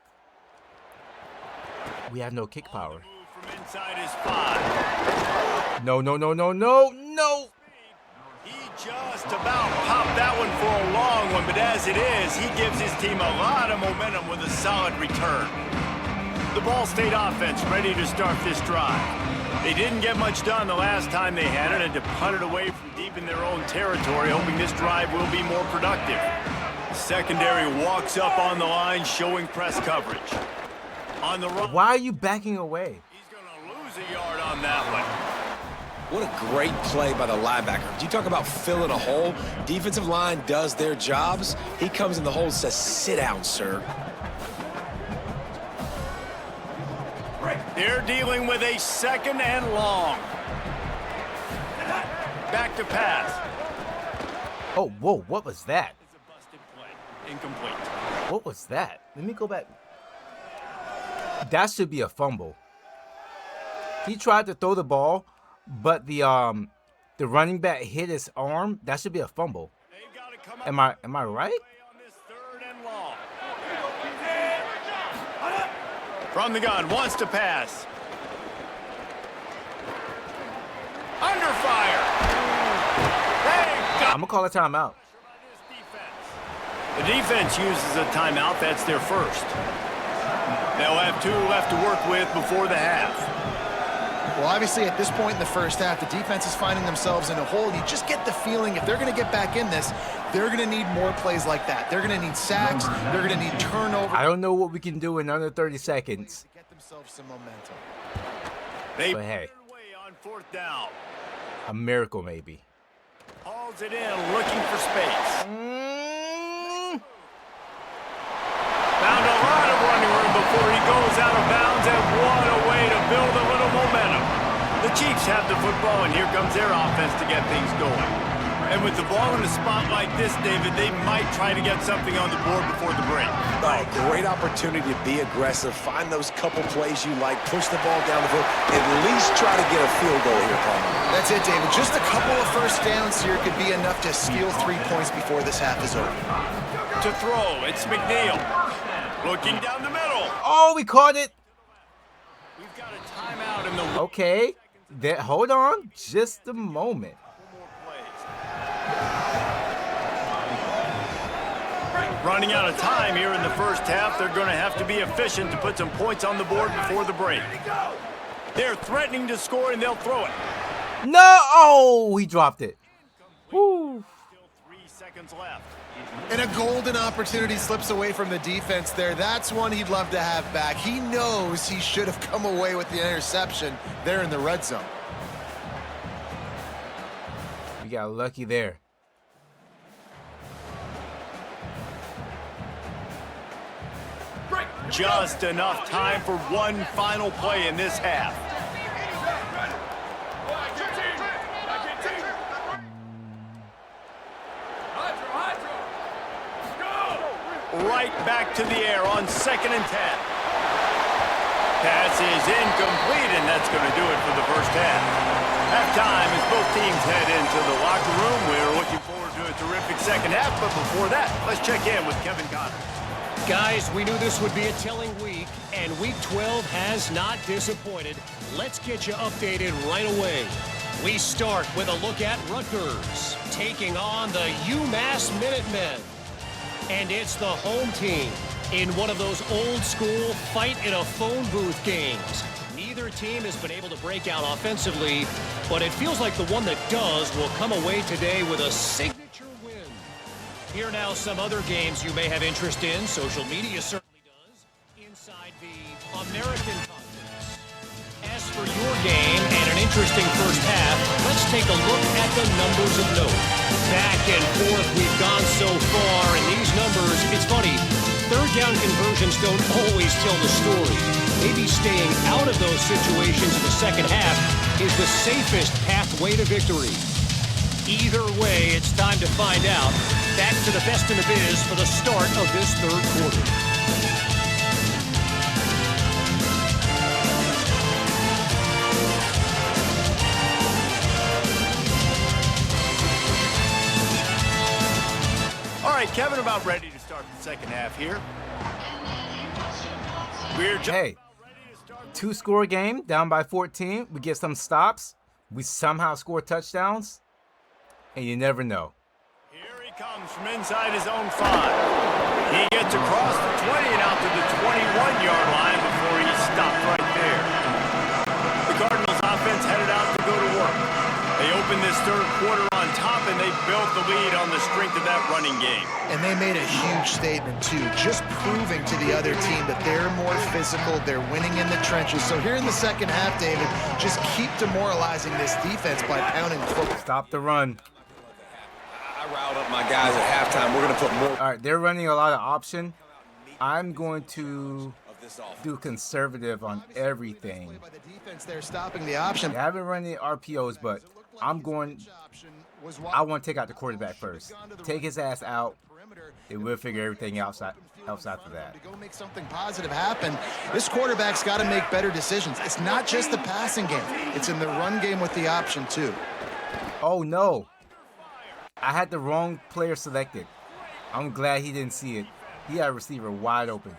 we have no kick power. From inside his 5. No, no, no, no, no, no. He just about popped that one for a long one, but as it is, he gives his team a lot of momentum with a solid return. The Ball State offense ready to start this drive. They didn't get much done the last time they had it and to punt it away from deep in their own territory, hoping this drive will be more productive. Secondary walks up on the line, showing press coverage. On the run. Why are you backing away? He's going to lose a yard on that one. What a great play by the linebacker. Do you talk about filling a hole? Defensive line does their jobs. He comes in the hole and says, sit down, sir. They're dealing with a 2nd and long. Back to pass. Oh, whoa, what was that? It's a busted play. Incomplete. What was that? Let me go back. That should be a fumble. He tried to throw the ball, but the running back hit his arm. That should be a fumble. They've got to come up Am I right? on this 3rd and long. From the gun, wants to pass. Under fire. I'm going to call a timeout. The defense uses a timeout. That's their first. They'll have 2 left to work with before the half. Well, obviously, at this point in the first half, the defense is finding themselves in a hole. You just get the feeling if they're going to get back in this, they're going to need more plays like that. They're going to need sacks. They're going to need turnovers. I don't know what we can do in under 30 seconds. To get themselves some momentum. But hey, On 4th down. a miracle maybe. Hauls it in, looking for space. Found a lot of running room before he goes out of bounds, and what a way to build a little momentum. The Chiefs have the football, and here comes their offense to get things going. And with the ball in a spot like this, David, they might try to get something on the board before the break. Oh, great opportunity to be aggressive. Find those couple plays you like. Push the ball down the field. At least try to get a field goal here, Paul. That's it, David. Just a couple of first downs here could be enough to steal 3 points before this half is over. To throw, it's McNeil. Looking down the middle. Oh, we caught it. We've got a timeout in the Okay. Hold on just a moment. Running out of time here in the first half. They're going to have to be efficient to put some points on the board before the break. They're threatening to score, and they'll throw it. No! Oh, he dropped it. Woo. Still 3 seconds left. And a golden opportunity slips away from the defense there. That's one he'd love to have back. He knows he should have come away with the interception there in the red zone. We got lucky there. Just enough time for one final play in this half. Right back to the air on 2nd and 10. Pass is incomplete, and that's going to do it for the first half. Halftime as both teams head into the locker room. We're looking forward to a terrific second half, but before that, let's check in with Kevin Connors. Guys, we knew this would be a telling week, and Week 12 has not disappointed. Let's get you updated right away. We start with a look at Rutgers, taking on the UMass Minutemen. And it's the home team in one of those old-school fight-in-a-phone booth games. Neither team has been able to break out offensively, but it feels like the one that does will come away today with a signature win. Here now some other games you may have interest in. Social media certainly does. Inside the American Conference. As for your game and an interesting first half, let's take a look at the numbers of note. Back and forth we've gone so far, and these numbers, it's funny, third down conversions don't always tell the story. Maybe staying out of those situations in the second half is the safest pathway to victory. Either way, it's time to find out. Back to the best in the biz for the start of this third quarter. All right, Kevin, about ready to start the second half here. Hey, 2-score game, down by 14. We get some stops. We somehow score touchdowns. And you never know. Here he comes from inside his own 5. He gets across the 20 and out to the 21-yard line before he's stopped right there. The Cardinals offense headed out to go to work. They opened this third quarter on top, and they built the lead on the strength of that running game. And they made a huge statement, too, just proving to the other team that they're more physical, they're winning in the trenches. So here in the second half, David, just keep demoralizing this defense by pounding the football. Stop the run. I riled up my guys at halftime. We're going to put more. All right, they're running a lot of option. I'm going to do conservative on everything. By the defense, they're stopping the option. They haven't run any RPOs, but I want to take out the quarterback first. Take his ass out, and we'll figure everything else after that. To go make something positive happen, this quarterback's got to make better decisions. It's not just the passing game. It's in the run game with the option, too. Oh, no. I had the wrong player selected. I'm glad he didn't see it. He had a receiver wide open.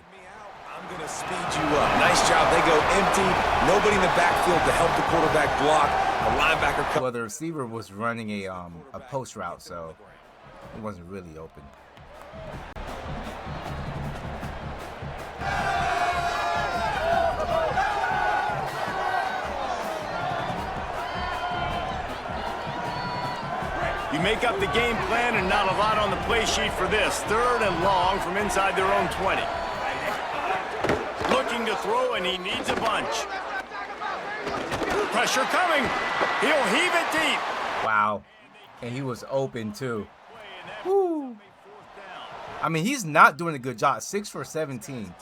Going to speed you up. Nice job. They go empty. Nobody in the backfield to help the quarterback block. A linebacker. Well, the receiver was running a post route, so it wasn't really open. You make up the game plan and not a lot on the play sheet for this. 3rd and long from inside their own 20. Looking to throw, and he needs a bunch. Pressure coming. He'll heave it deep. Wow. And he was open, too. Woo. I mean, he's not doing a good job. 6 for 17.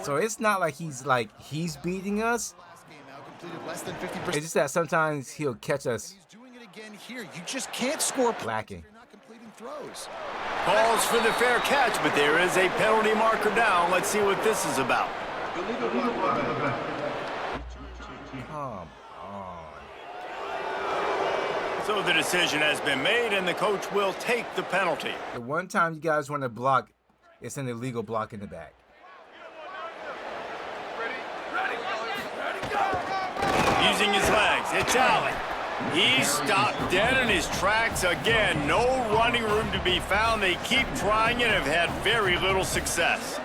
So it's not like he's beating us. It's just that sometimes he'll catch us here. You just can't score lacking. You're not completing throws. Calls for the fair catch, but there is a penalty marker down. Let's see what this is about. Come on. So the decision has been made, and the coach will take the penalty. The one time you guys want to block, it's an illegal block in the back. Using his legs, it's Allen. He stopped dead in his tracks again. No running room to be found. They keep trying and have had very little success.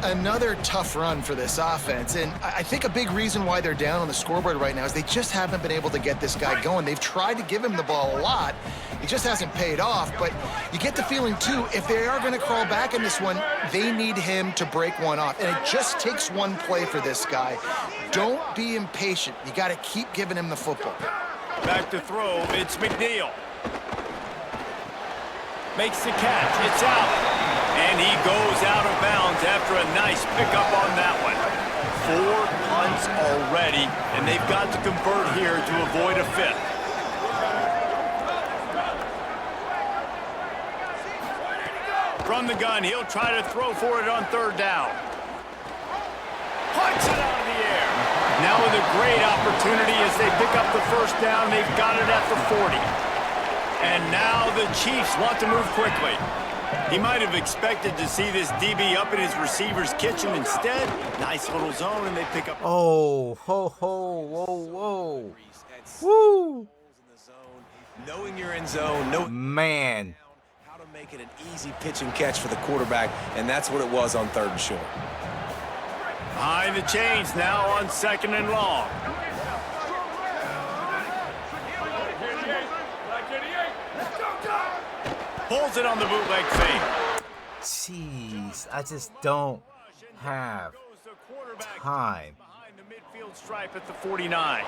Another tough run for this offense, and I think a big reason why they're down on the scoreboard right now is they just haven't been able to get this guy going. They've tried to give him the ball a lot. It just hasn't paid off, but you get the feeling, too, if they are going to crawl back in this one, they need him to break one off, and it just takes one play for this guy. Don't be impatient. You got to keep giving him the football. Back to throw, it's McNeil. Makes the catch, it's out. And he goes out of bounds after a nice pickup on that one. 4 punts already, and they've got to convert here to avoid a 5th. From the gun, he'll try to throw for it on 3rd down. Punts it out of the air. Now with a great opportunity as they pick up the 1st down, they've got it at the 40. And now the Chiefs want to move quickly. He might have expected to see this DB up in his receiver's kitchen. Instead, nice little zone, and they pick up. Oh, ho, ho, whoa, whoa. Woo. Knowing you're in zone, man. How to make it an easy pitch and catch for the quarterback, and that's what it was on 3rd and short. Behind the chains now on 2nd and long. Pulls it on the bootleg fake. Jeez, I just don't have time. Behind the midfield stripe at the 49.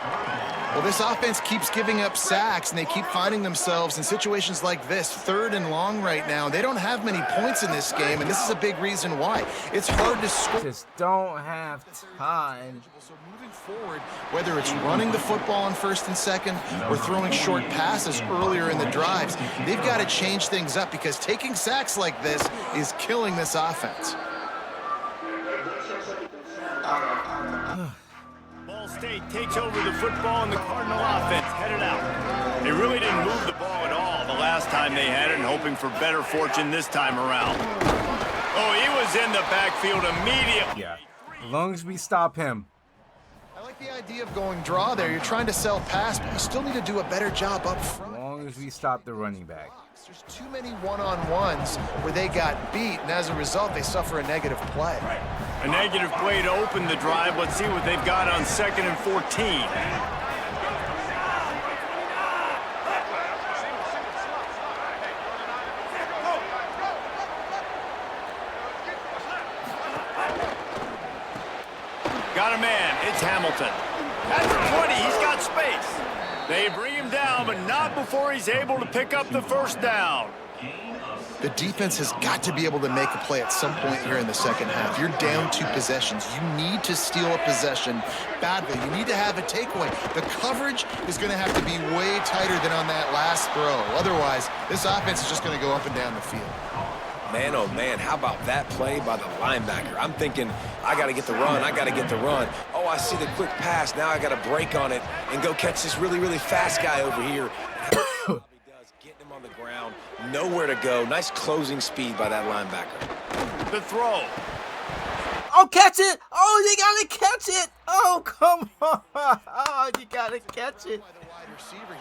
Well, this offense keeps giving up sacks, and they keep finding themselves in situations like this. 3rd and long right now. They don't have many points in this game, and this is a big reason why. It's hard to score. Just don't have time. So moving forward, whether it's running the football on 1st and 2nd or throwing short passes earlier in the drives, they've got to change things up because taking sacks like this is killing this offense. Ball State takes over the football, and the Cardinal offense headed out. They really didn't move the ball at all the last time they had it, and hoping for better fortune this time around. Oh, he was in the backfield immediately. Yeah, as long as we stop him. I like the idea of going draw there. You're trying to sell pass, but you still need to do a better job up front. As long as we stop the running back. There's too many one-on-ones where they got beat, and as a result, they suffer a negative play. A negative play to open the drive. Let's see what they've got on 2nd and 14. Got a man. It's Hamilton. At the 20, he's got space. They bring him down, but not before he's able to pick up the 1st down. The defense has got to be able to make a play at some point here in the 2nd half. You're down 2 possessions. You need to steal a possession badly. You need to have a takeaway. The coverage is going to have to be way tighter than on that last throw. Otherwise, this offense is just going to go up and down the field. Man, oh man, how about that play by the linebacker? I'm thinking, I got to get the run, I got to get the run. Oh, I see the quick pass. Now I got to break on it and go catch this really, really fast guy over here. He does, getting him on the ground, nowhere to go. Nice closing speed by that linebacker. The throw. Oh, catch it! Oh, you gotta catch it! Oh, come on! Oh, you gotta catch it!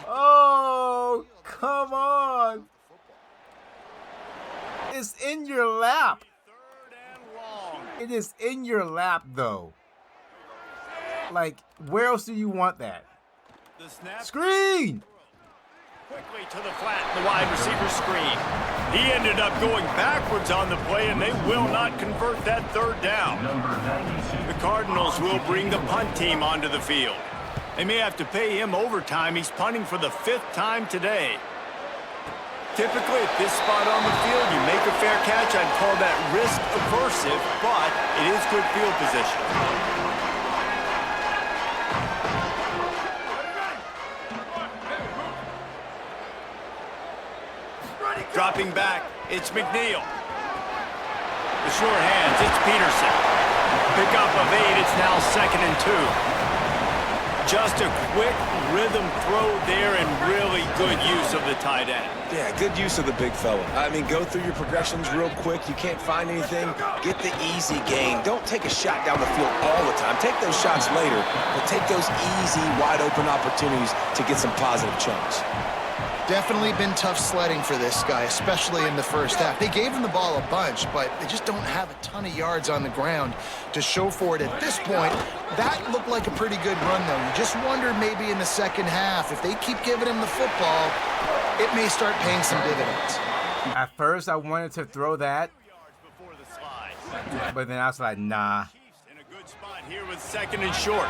Oh, come on! It's in your lap. It is in your lap, though. Like, where else do you want that? Screen! Quickly to the flat, the wide receiver screen. He ended up going backwards on the play, and they will not convert that third down. The Cardinals will bring the punt team onto the field. They may have to pay him overtime. He's punting for the 5th time today. Typically, at this spot on the field, you make a fair catch. I'd call that risk aversive, but it is good field position. Dropping back, it's McNeil. The short hands, it's Peterson. Pickup of 8, it's now 2nd and 2. Just a quick rhythm throw there and really good use of the tight end. Yeah, good use of the big fella. I mean, go through your progressions real quick. You can't find anything. Get the easy gain. Don't take a shot down the field all the time. Take those shots later, but take those easy, wide-open opportunities to get some positive chunks. Definitely been tough sledding for this guy, especially in the first half. They gave him the ball a bunch, but they just don't have a ton of yards on the ground to show for it at this point. That looked like a pretty good run, though. You just wonder maybe in the second half, if they keep giving him the football, it may start paying some dividends. At first, I wanted to throw that, but then I was like, nah. In a good spot here with 2nd and short.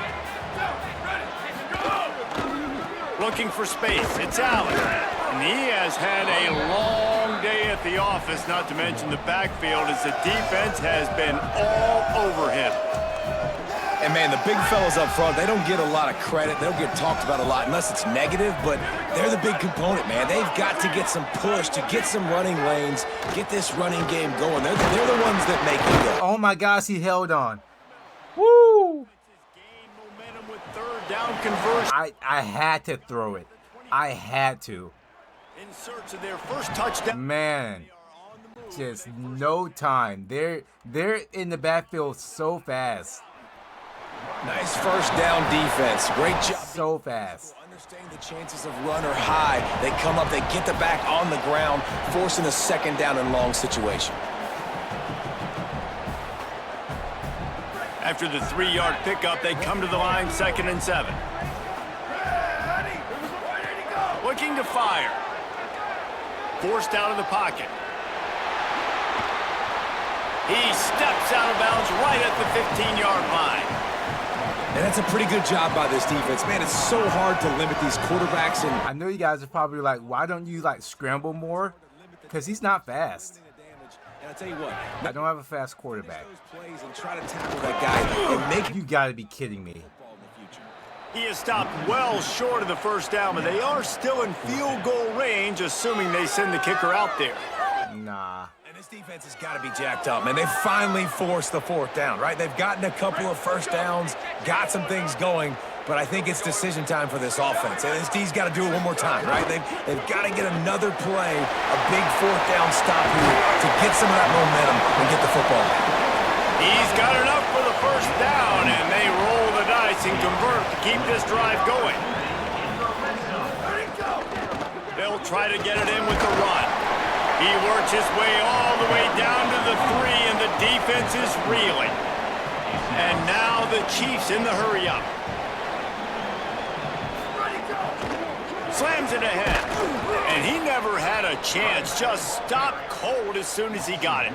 Looking for space, it's Allen. And he has had a long day at the office, not to mention the backfield, as the defense has been all over him. And, man, the big fellas up front, they don't get a lot of credit. They don't get talked about a lot unless it's negative, but they're the big component, man. They've got to get some push, to get some running lanes, get this running game going. They're the ones that make it go. Oh, my gosh, he held on. Woo! Down conversion. I had to throw it. I had to. In search of their first touchdown. Man, just no time. They're in the backfield so fast. Nice first down defense. Great job. So fast. Understanding the chances of run are high. They come up, they get the back on the ground, forcing a 2nd down and long situation. After the 3-yard pickup, they come to the line, 2nd and 7. Looking to fire. Forced out of the pocket. He steps out of bounds right at the 15-yard line. And that's a pretty good job by this defense. Man, it's so hard to limit these quarterbacks. And I know you guys are probably like, why don't you like scramble more? Because he's not fast. And I tell you what, I don't have a fast quarterback. plays and try to tackle that guy and make You got to be kidding me. He is stopped well short of the first down, but they are still in field goal range, assuming they send the kicker out there. Nah. And this defense has got to be jacked up, man. They finally forced the 4th down, right? They've gotten a couple of first downs, got some things going, but I think it's decision time for this offense. And this D's got to do it one more time, right? They've got to get another play, a big 4th down stop here to get some of that momentum and get the football back. He's got enough for the first down, and they roll the dice and convert to keep this drive going. They'll try to get it in with the run. He works his way all the way down to the 3, and the defense is reeling. And now the Chiefs in the hurry-up. Slams it ahead. And he never had a chance. Just stopped cold as soon as he got it.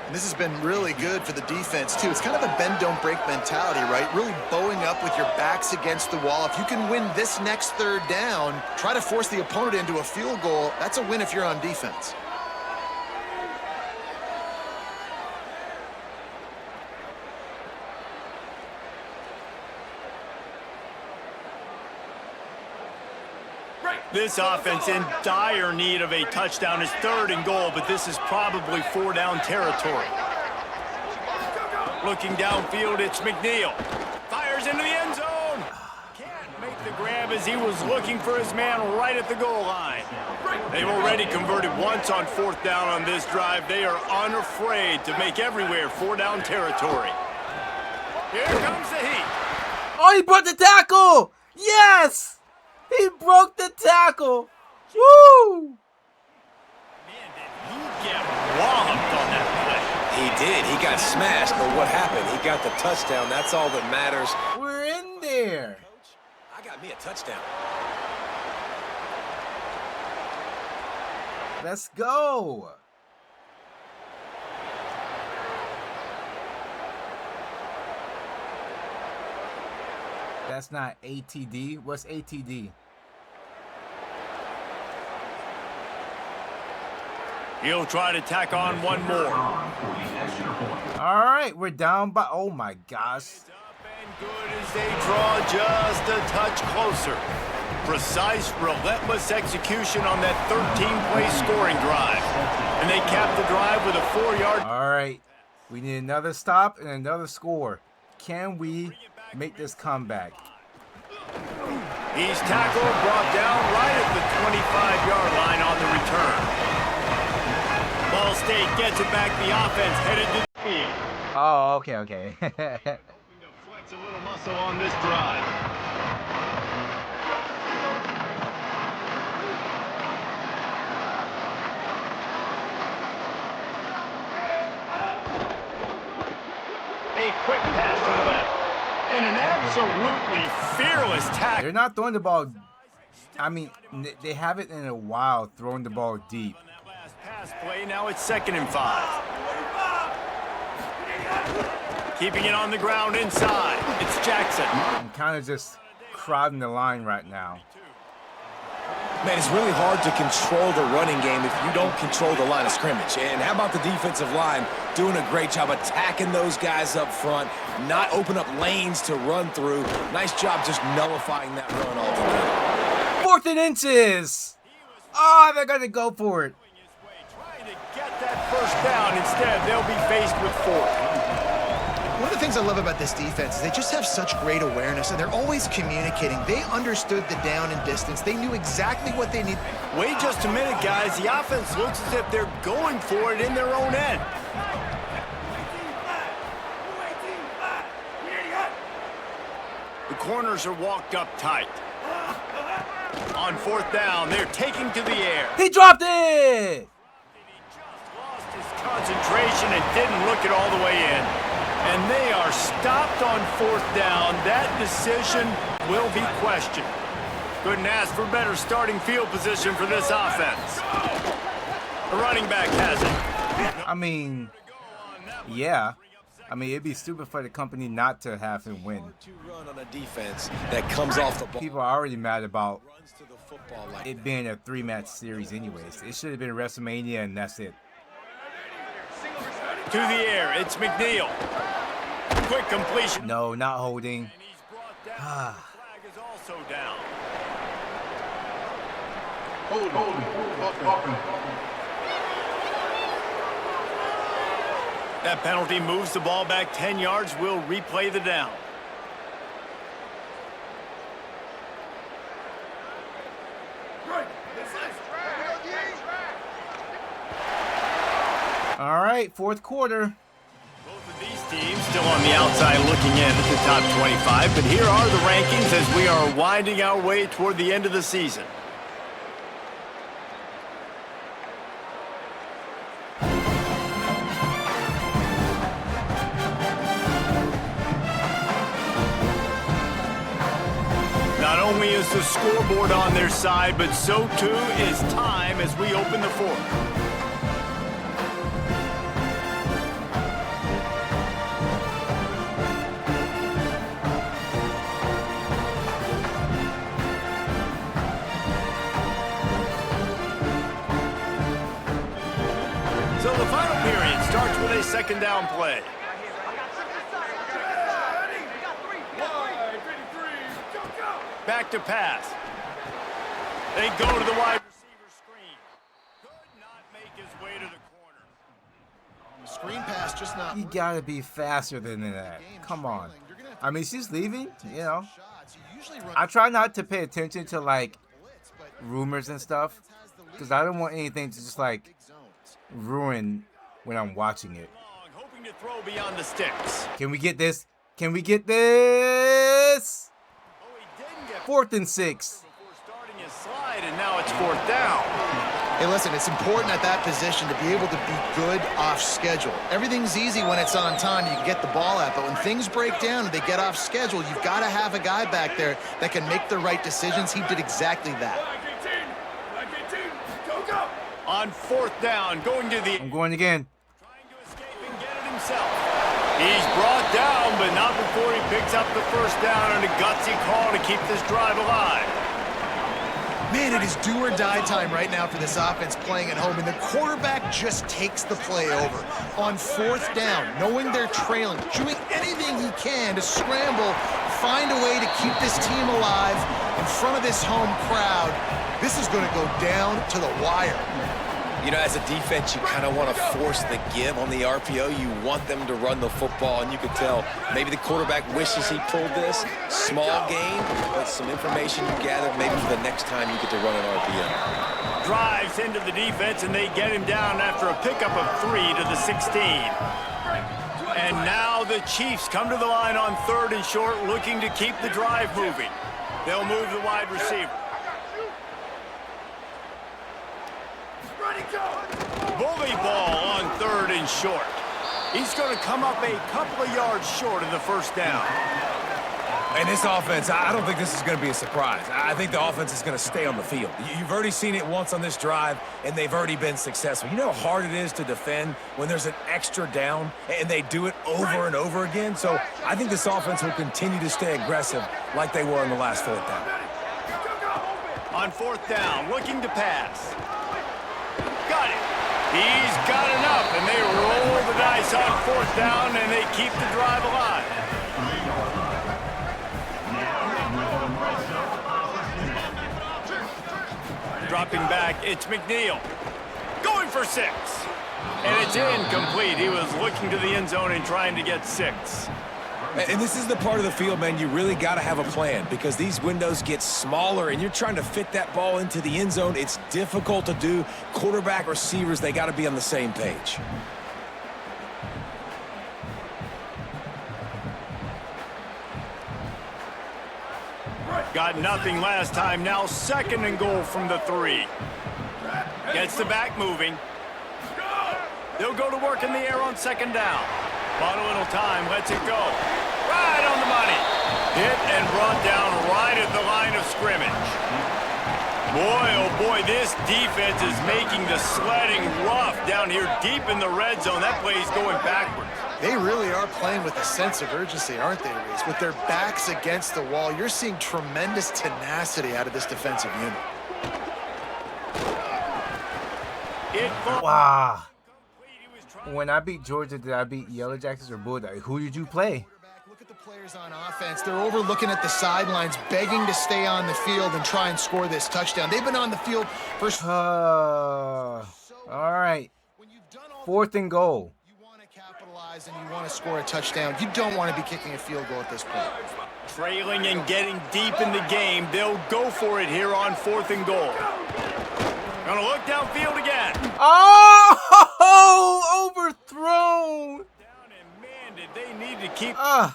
And this has been really good for the defense, too. It's kind of a bend-don't-break mentality, right? Really bowing up with your backs against the wall. If you can win this next 3rd down, try to force the opponent into a field goal, that's a win if you're on defense. This offense in dire need of a touchdown is 3rd and goal, but this is probably 4-down territory. Looking downfield, it's McNeil. Fires into the end zone. Can't make the grab as he was looking for his man right at the goal line. They've already converted once on 4th down on this drive. They are unafraid to make everywhere 4-down territory. Here comes the heat. Oh, he broke the tackle! Yes! He broke the tackle! Woo! Man, did he get walloped on that play. He did. He got smashed, but what happened? He got the touchdown. That's all that matters. We're in there. I got me a touchdown. Let's go. That's not ATD. What's ATD? He'll try to tack on one more. All right, we're down by, oh my gosh. It's up and good as they draw just a touch closer. Precise, relentless execution on that 13-play scoring drive. And they cap the drive with a 4-yard. All right, we need another stop and another score. Can we make this comeback? He's tackled, brought down right at the 25-yard line on the return. Ball State gets it back. The offense headed to the field. Oh, okay. Hoping to flex a little muscle on this drive. A quick pass to the left. And an absolutely fearless tackle. They're not throwing the ball. I mean, they haven't in a while throwing the ball deep. On that last pass play, now it's 2nd and 5. Keeping it on the ground inside. It's Jackson. I'm kind of just crowding the line right now. Man, it's really hard to control the running game if you don't control the line of scrimmage. And how about the defensive line doing a great job attacking those guys up front, not open up lanes to run through. Nice job just nullifying that run altogether. 4th and inches. Oh, they're going to go for it. Trying to get that 1st down. Instead, they'll be faced with 4th. One of the things I love about this defense is they just have such great awareness, and they're always communicating. They understood the down and distance. They knew exactly what they need. Wait just a minute, guys. The offense looks as if they're going for it in their own end. The corners are walked up tight. On 4th down, they're taking to the air. He dropped it. He just lost his concentration and didn't look it all the way in. And they are stopped on 4th down. That decision will be questioned. Couldn't ask for better starting field position for this offense. The running back has it. I mean, yeah. I mean, it'd be stupid for the company not to have him win. Run on a defense that comes off the ball. People are already mad about Runs to the football like it being a 3-match series anyways. It should have been WrestleMania and that's it. To the air, it's McNeil. Quick completion. No, not holding. And he's brought down. The flag is also down. That penalty moves the ball back 10 yards. We'll replay the down. All right, 4th quarter. Both of these teams still on the outside looking in at the top 25, but here are the rankings as we are winding our way toward the end of the season. Not only is the scoreboard on their side, but so too is time as we open the 4th. So the final period starts with a 2nd down play. Back to pass. They go to the wide receiver screen. Could not make his way to the corner. Screen pass just not. You gotta be faster than that. Come on. I mean, she's leaving, you know. I try not to pay attention to like rumors and stuff because I don't want anything to just like ruin when I'm watching it. Hoping to throw beyond the sticks. Can we get this? Can we get this? 4th and 6. Before starting his slide, and now it's 4th down. Hey, listen, it's important at that position to be able to be good off schedule. Everything's easy when it's on time. You can get the ball out. But when things break down and they get off schedule, you've got to have a guy back there that can make the right decisions. He did exactly that. On 4th down, going to the... I'm going again. Trying to escape and get it himself. He's brought down, but not before he picks up the 1st down and a gutsy call to keep this drive alive. Man, it is do or die time right now for this offense playing at home, and the quarterback just takes the play over. On 4th down, knowing they're trailing, doing anything he can to scramble, find a way to keep this team alive in front of this home crowd. This is going to go down to the wire. You know, as a defense, you kind of want to force the give on the RPO. You want them to run the football, and you can tell maybe the quarterback wishes he pulled this. Small gain, but some information you gathered maybe for the next time you get to run an RPO. Drives into the defense, and they get him down after a pickup of 3 to the 16. And now the Chiefs come to the line on 3rd and short, looking to keep the drive moving. They'll move the wide receiver. Foo0tball on 3rd and short. He's going to come up a couple of yards short of the 1st down. And this offense, I don't think this is going to be a surprise. I think the offense is going to stay on the field. You've already seen it once on this drive, and they've already been successful. You know how hard it is to defend when there's an extra down, and they do it over and over again? So I think this offense will continue to stay aggressive like they were in the last 4th down. On 4th down, looking to pass. Got it. He's got enough, and they roll the dice on 4th down, and they keep the drive alive. Dropping back, it's McNeil. Going for 6. And it's incomplete. He was looking to the end zone and trying to get 6. And this is the part of the field, man, you really got to have a plan because these windows get smaller and you're trying to fit that ball into the end zone. It's difficult to do. Quarterback, receivers, they got to be on the same page. Got nothing last time. Now 2nd and goal from the 3. Gets the back moving. They'll go to work in the air on 2nd down. Bought a little time, lets it go. Right on the money. Hit and brought down right at the line of scrimmage. Boy, oh boy, this defense is making the sledding rough down here deep in the red zone. That play is going backwards. They really are playing with a sense of urgency, aren't they, Reese? With their backs against the wall, you're seeing tremendous tenacity out of this defensive unit. Wow. When I beat Georgia, did I beat Yellow Jackets or Bulldogs? Who did you play? Look at the players on offense. They're overlooking at the sidelines, begging to stay on the field and try and score this touchdown. They've been on the field for... All right. 4th and goal. You want to capitalize and you want to score a touchdown. You don't want to be kicking a field goal at this point. Trailing and getting deep in the game. They'll go for it here on 4th and goal. Gonna look downfield again. Oh, overthrown. And man, did they need to keep And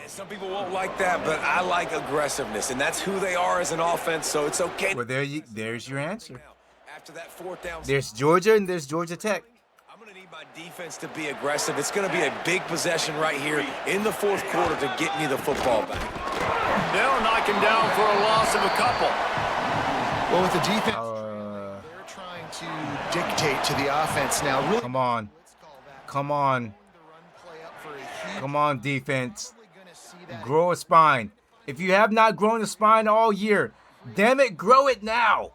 some people won't like that, but I like aggressiveness, and that's who they are as an offense, so it's okay. Well, there's your answer. After that 4th down, There's Georgia and there's Georgia Tech. I'm going to need my defense to be aggressive. It's going to be a big possession right here in the 4th quarter to get me the football back. They'll knock him down for a loss of a couple. Well, with the defense, they're trying to dictate to the offense now. Really, Come on. Come on. Come on, defense. Grow a spine. If you have not grown a spine all year, damn it, grow it now.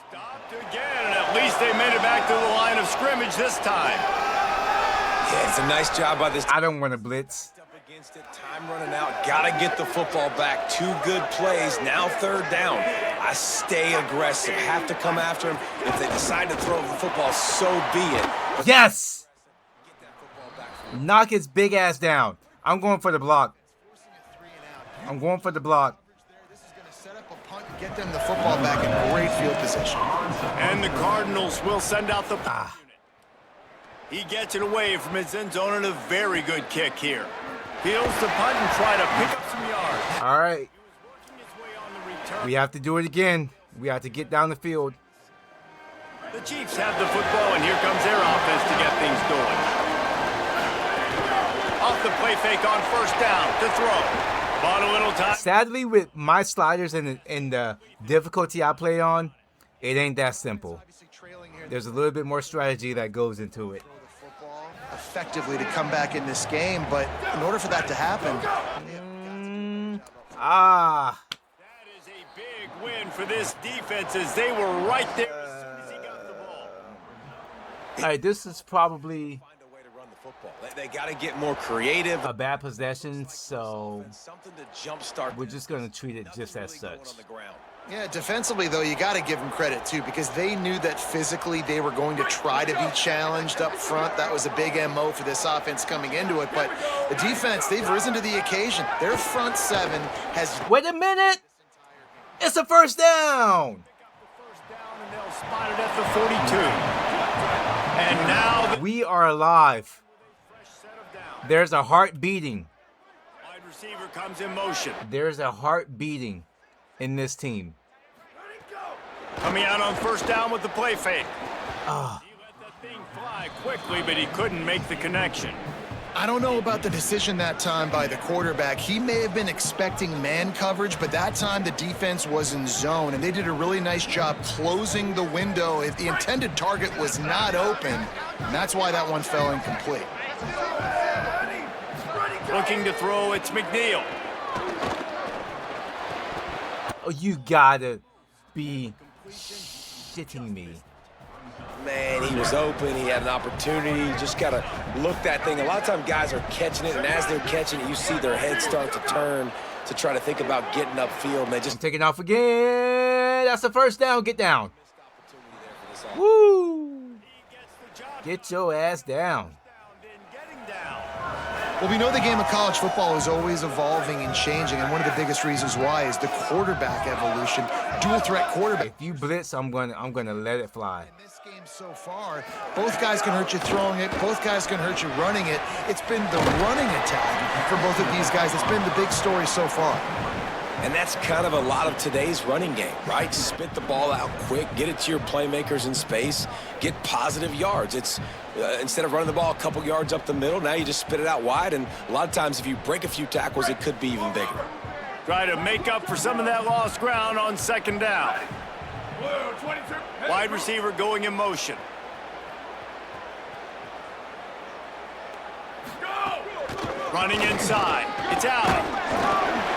Stopped again, and at least they made it back to the line of scrimmage this time. Yeah, it's a nice job by this. I don't want to blitz. Up against it, time running out. Got to get the football back. 2 good plays. Now 3rd down. I stay aggressive. Have to come after him. If they decide to throw the football, so be it. But Yes. Knock his big ass down. I'm going for the block. I'm going for the block. This is going to set up a punt and get them the football back in great field position. And the Cardinals will send out the punt unit. He gets it away from his end zone and a very good kick here. Fields the punt and try to pick up some yards. All right. We have to do it again. We have to get down the field. The Chiefs have the football, and here comes their offense to get things going. Off the play fake on first down to throw. Bought a little time. Sadly, with my sliders and the difficulty I play on, it ain't that simple. There's a little bit more strategy that goes into it. Effectively to come back in this game, but in order for that to happen, that is a big win for this defense as they were right there as soon as he got the ball. All right, this is probably Find a way to run the football. They got to get more creative. a bad possession, so Something to jumpstart. we're just going to treat it just as Going such. on the ground. yeah, defensively, though, you got to give them credit, too, because they knew that physically they were going to try to be challenged up front. That was a big MO for this offense coming into it. But the defense, they've risen to the occasion. Their front seven has... Wait a minute! It's a first down! First down, and they'll spot it at the 42. And now the We are alive. fresh set of downs. There's a heart beating. Wide receiver comes in motion. There's a heart beating in this team. Coming out on first down with the play fake. Ah. He let that thing fly quickly, but he couldn't make the connection. I don't know about the decision that time by the quarterback. He may have been expecting man coverage, but that time the defense was in zone, and they did a really nice job closing the window if the intended target was not open, and that's why that one fell incomplete. Looking to throw, it's McNeil. Oh, you gotta be shitting me. Man, he was open. He had an opportunity. You just got to look that thing. A lot of times guys are catching it, and as they're catching it, you see their heads start to turn to try to think about getting upfield, and they just... Taking off again. That's the first down. Get down. Woo! Get your ass down. Well, we know the game of college football is always evolving and changing, and one of the biggest reasons why is the quarterback evolution, dual threat quarterback. If you blitz, I'm gonna let it fly. In this game so far, both guys can hurt you throwing it, both guys can hurt you running it. It's been the running attack for both of these guys that's been the big story so far. And that's kind of a lot of today's running game, right? Spit the ball out quick, get it to your playmakers in space, get positive yards. It's instead of running the ball a couple yards up the middle, now you just spit it out wide, and a lot of times if you break a few tackles, it could be even bigger. Try to make up for some of that lost ground on second down. Wide receiver going in motion. Running inside. It's Allen.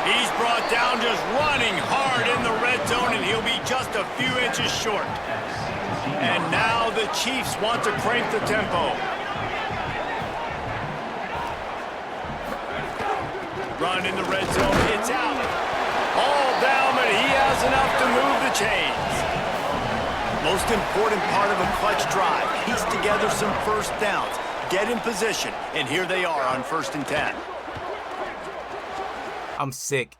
He's brought down just running hard in the red zone, and he'll be just a few inches short. And now the Chiefs want to crank the tempo. Run in the red zone. It's Allen. All down, but he has enough to move the chains. Most important part of a clutch drive. Piece together some first downs. Get in position, and here they are on 1st and 10. I'm sick.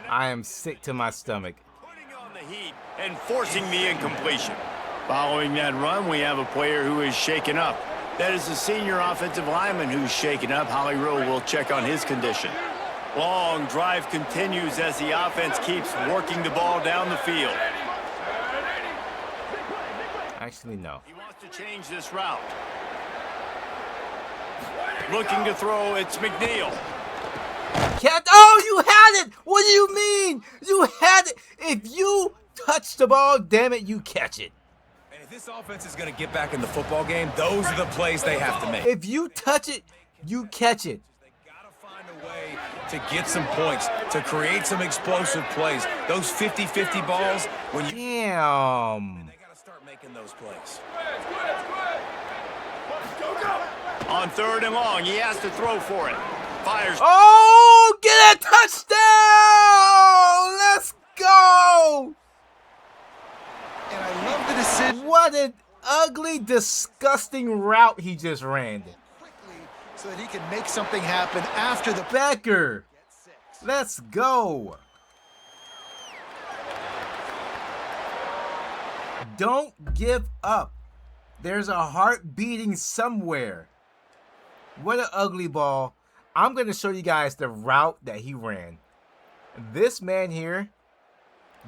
I am sick to my stomach. Putting on the heat and forcing the incompletion. Following that run, we have a player who is shaken up. That is the senior offensive lineman who's shaken up. Holly Rowe will check on his condition. Long drive continues as the offense keeps working the ball down the field. Actually, no. He wants to change this route. Looking to throw, it's McNeil. Oh, you had it! What do you mean? You had it! If you touch the ball, damn it, you catch it. And if this offense is going to get back in the football game, those are the plays they have to make. If you touch it, you catch it. They got to find a way to get some points, to create some explosive plays. Those 50-50 balls, when you... Damn. They got to start making those plays. On 3rd and long, he has to throw for it. Fires. Oh, get a touchdown! Let's go! And I love the decision What an ugly, disgusting route he just ran. quickly so that he can make something happen after the Becker, Let's go. Don't give up. There's a heart beating somewhere. What an ugly ball. I'm going to show you guys the route that he ran. This man here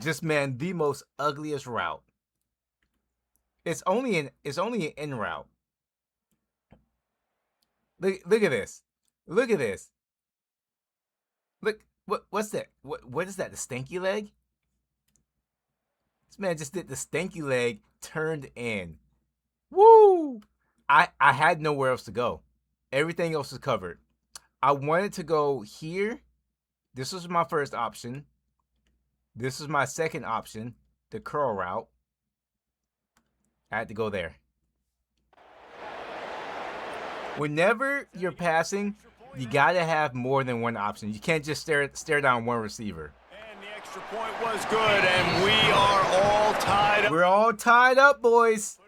just ran the most ugliest route. It's only an in route. Look at this. Look at this. Look, what's that? What is that? The stanky leg? This man just did the stanky leg, turned in. Woo! I had nowhere else to go. Everything else was covered. I wanted to go here. This was my first option. This was my second option, the curl route. I had to go there. Whenever you're passing, you gotta have more than one option. You can't just stare down one receiver. And the extra point was good, and we are all tied up. We're all tied up, boys.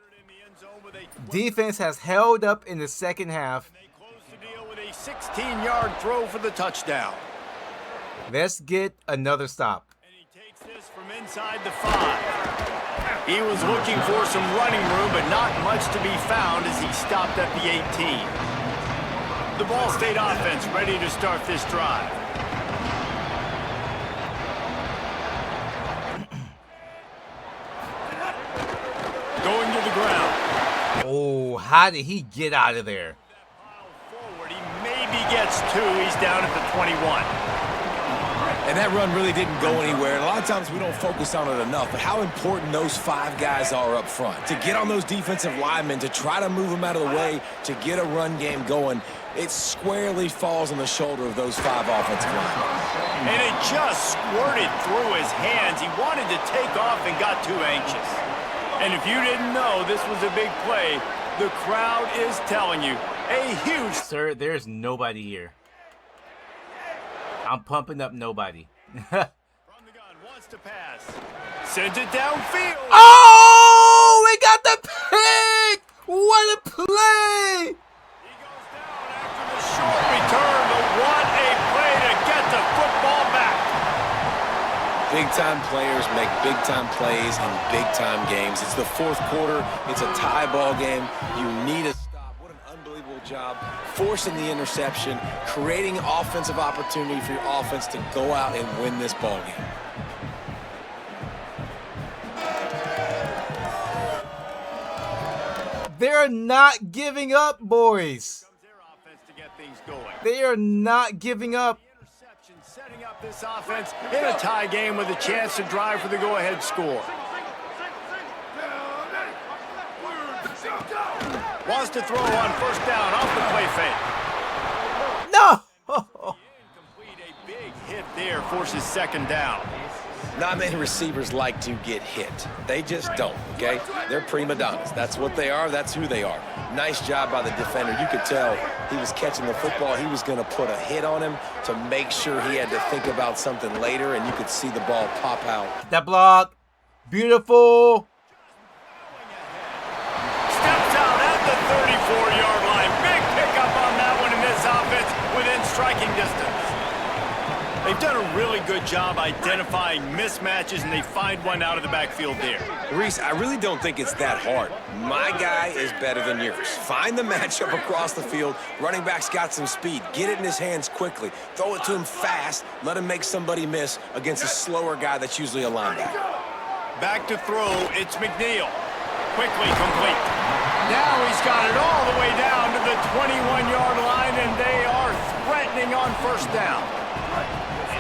Defense has held up in the second half. They close the deal with a 16-yard throw for the touchdown. Let's get another stop. And he takes this from inside the 5. He was looking for some running room, but not much to be found as he stopped at the 18. The Ball State offense ready to start this drive. Going to the ground. Oh, how did he get out of there? Forward, he maybe gets 2. He's down at the 21. And that run really didn't go anywhere. And a lot of times we don't focus on it enough, but how important those 5 guys are up front. To get on those defensive linemen, to try to move them out of the way, to get a run game going, it squarely falls on the shoulder of those 5 offensive linemen. And it just squirted through his hands. He wanted to take off and got too anxious. And if you didn't know this was a big play, the crowd is telling you. A huge... Sir, there's nobody here. I'm pumping up nobody. From the gun, wants to pass. Sends it downfield. Oh, we got the pick! What a play! He goes down after the short return, but what a play to get the football back. Big-time players make big-time plays in big-time games. It's the fourth quarter. It's a tie ball game. You need a stop. What an unbelievable job forcing the interception, creating offensive opportunity for your offense to go out and win this ball game. They're not giving up, boys. Comes their offense to get things going. They are not giving up. Interception setting up this offense in a tie game with a chance to drive for the go-ahead score. Wants to throw on first down off the play fake. No! Incomplete, a big hit there, forces second down. Not many receivers like to get hit. They just don't, okay? They're prima donnas. That's what they are. That's who they are. Nice job by the defender. You could tell he was catching the football. He was going to put a hit on him to make sure he had to think about something later, and you could see the ball pop out. That block. Beautiful. Steps out at the 34-yard line. Big pickup on that one in this offense within striking distance. They've done a really good job identifying mismatches, and they find one out of the backfield there. Reese, I really don't think it's that hard. My guy is better than yours. Find the matchup across the field. Running back's got some speed. Get it in his hands quickly. Throw it to him fast. Let him make somebody miss against a slower guy that's usually a linebacker. Back to throw, it's McNeil. Quickly complete. Now he's got it all the way down to the 21-yard line, and they are threatening on first down.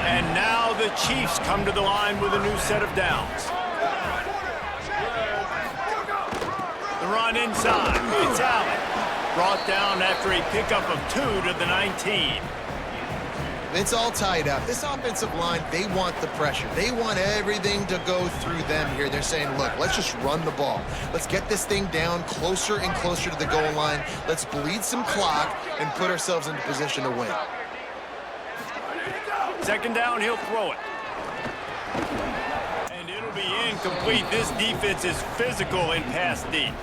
And now the Chiefs come to the line with a new set of downs. The run inside. It's Allen. Brought down after a pickup of 2 to the 19. It's all tied up. This offensive line, they want the pressure. They want everything to go through them here. They're saying, look, let's just run the ball. Let's get this thing down closer and closer to the goal line. Let's bleed some clock and put ourselves into position to win. Second down, he'll throw it. And it'll be incomplete. This defense is physical in pass deep.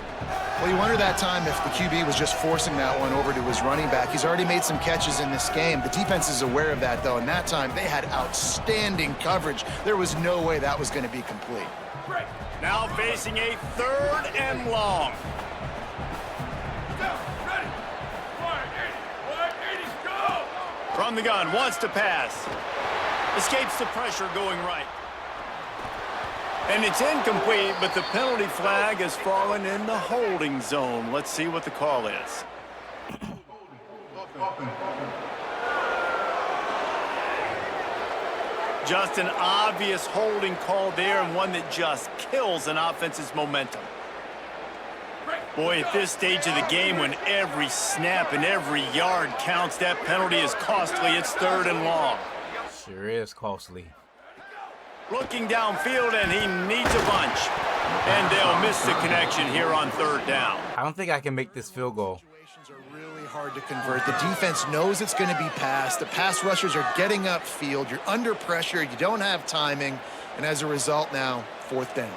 Well, you wonder that time if the QB was just forcing that one over to his running back. He's already made some catches in this game. The defense is aware of that, though, and that time they had outstanding coverage. There was no way that was going to be complete. Now facing a 3rd and long. From the gun, wants to pass. Escapes the pressure going right. And it's incomplete, but the penalty flag has fallen in the holding zone. Let's see what the call is. Just an obvious holding call there, and one that just kills an offense's momentum. Boy, at this stage of the game, when every snap and every yard counts, that penalty is costly. It's 3rd and long. Sure is costly. Looking downfield, and he needs a bunch. And they'll miss the connection here on 3rd down. I don't think I can make this field goal. Situations are really hard to convert. The defense knows it's going to be passed. The pass rushers are getting upfield. You're under pressure. You don't have timing. And as a result now, 4th down.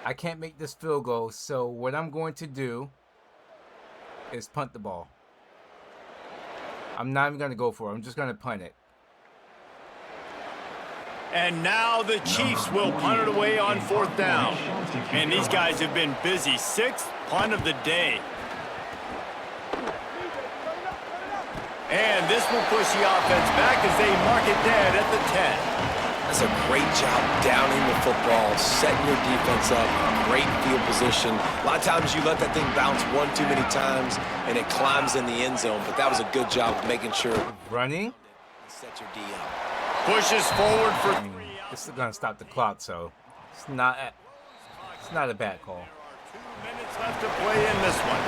I can't make this field goal, so what I'm going to do is punt the ball. I'm not even going to go for it. I'm just going to punt it. And now the Chiefs will punt it away on 4th down. And these guys have been busy. 6th punt of the day. And this will push the offense back as they mark it dead at the 10. That's a great job downing the football, setting your defense up, great field position. A lot of times you let that thing bounce one too many times and it climbs in the end zone, but that was a good job of making sure. Running. Set your D up. Pushes forward for 3. This is going to stop the clock, so it's not a bad call. 2 minutes left to play in this one.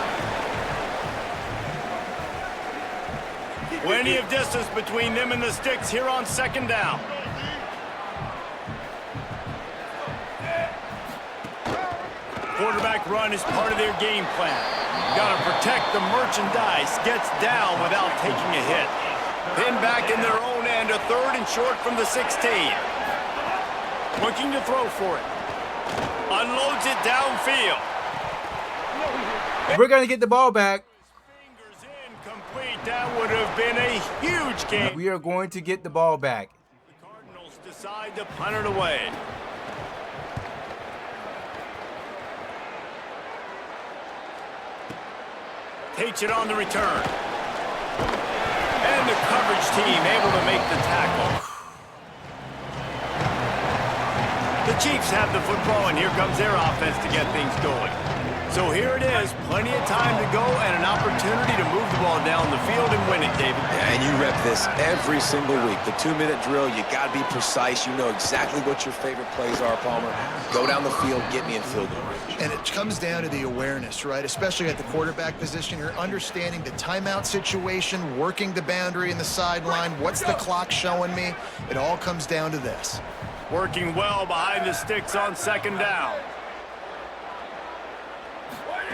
Plenty of distance between them and the sticks here on 2nd down. Quarterback run is part of their game plan. Got to protect the merchandise. Gets down without taking a hit. Pinned back in their own end, a 3rd and short from the 16. Looking to throw for it. Unloads it downfield. We're going to get the ball back. Fingers incomplete. That would have been a huge game. We are going to get the ball back. The Cardinals decide to punt it away. Takes it on the return. And the coverage team able to make the tackle. The Chiefs have the football, and here comes their offense to get things going. So here it is, plenty of time to go and an opportunity to move the ball down the field and win it, David. And you rep this every single week. The 2-minute drill, you got to be precise. You know exactly what your favorite plays are, Palmer. Go down the field, get me in field goal range. And it comes down to the awareness, right? Especially at the quarterback position. You're understanding the timeout situation, working the boundary and the sideline. What's the clock showing me? It all comes down to this. Working well behind the sticks on 2nd down.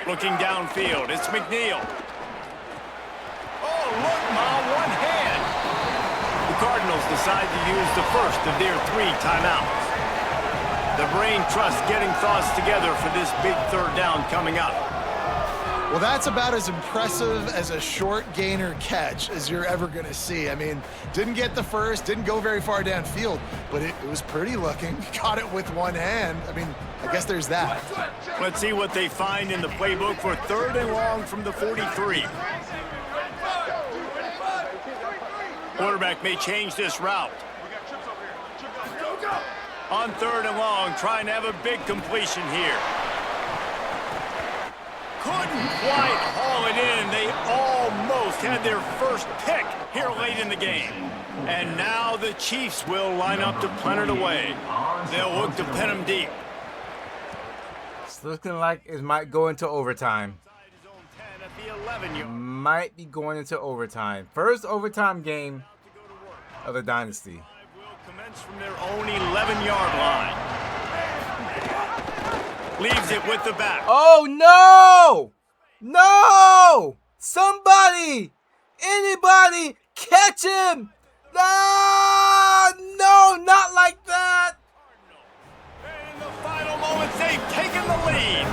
Looking downfield, it's McNeil. Oh, look, Ma, one hand. The Cardinals decide to use the first of their 3 timeouts. The brain trust getting thoughts together for this big 3rd down coming up. Well, that's about as impressive as a short gainer catch as you're ever going to see. I mean, didn't get the first, didn't go very far downfield, but it was pretty looking. Caught it with one hand. I mean, I guess there's that. Let's see what they find in the playbook for 3rd and long from the 43. Quarterback may change this route. On 3rd and long, trying to have a big completion here. Couldn't quite haul it in. They almost had their first pick here late in the game. And now the Chiefs will line up to punt it away. They'll look to pin them deep. It's looking like it might go into overtime. Might be going into overtime. First overtime game of the Dynasty. Will commence from their own 11-yard line. Leaves it with the back. Oh, no! No! Somebody! Anybody! Catch him! No! No, not like that! And in the final moments, they've taken the lead.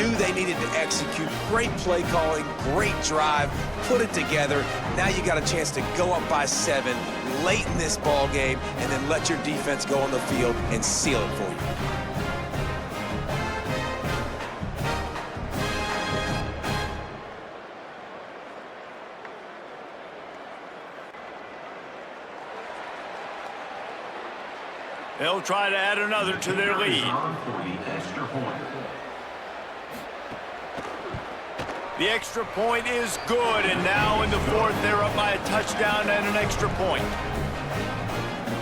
knew they needed to execute. Great play calling, great drive, put it together. Now you got a chance to go up by 7 late in this ball game and then let your defense go on the field and seal it for you. They'll try to add another to their lead. The extra point is good, and now in the fourth, they're up by a touchdown and an extra point.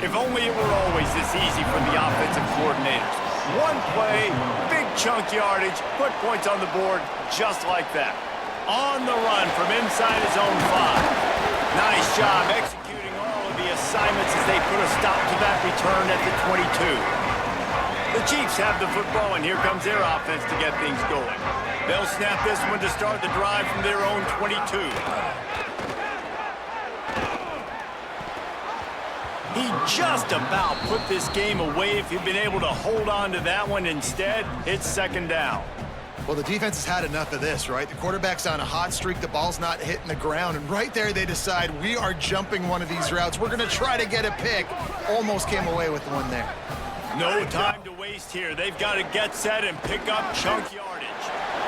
If only it were always this easy for the offensive coordinators. One play, big chunk yardage, put points on the board just like that. On the run from inside his own 5. Nice job executing all of the assignments as they put a stop to that return at the 22. The Chiefs have the football, and here comes their offense to get things going. They'll snap this one to start the drive from their own 22. He just about put this game away if he'd been able to hold on to that one. Instead, it's second down. Well, the defense has had enough of this, right? The quarterback's on a hot streak. The ball's not hitting the ground. And right there, they decide, we are jumping one of these routes. We're going to try to get a pick. Almost came away with one there. No time to waste here. They've got to get set and pick up chunk yardage.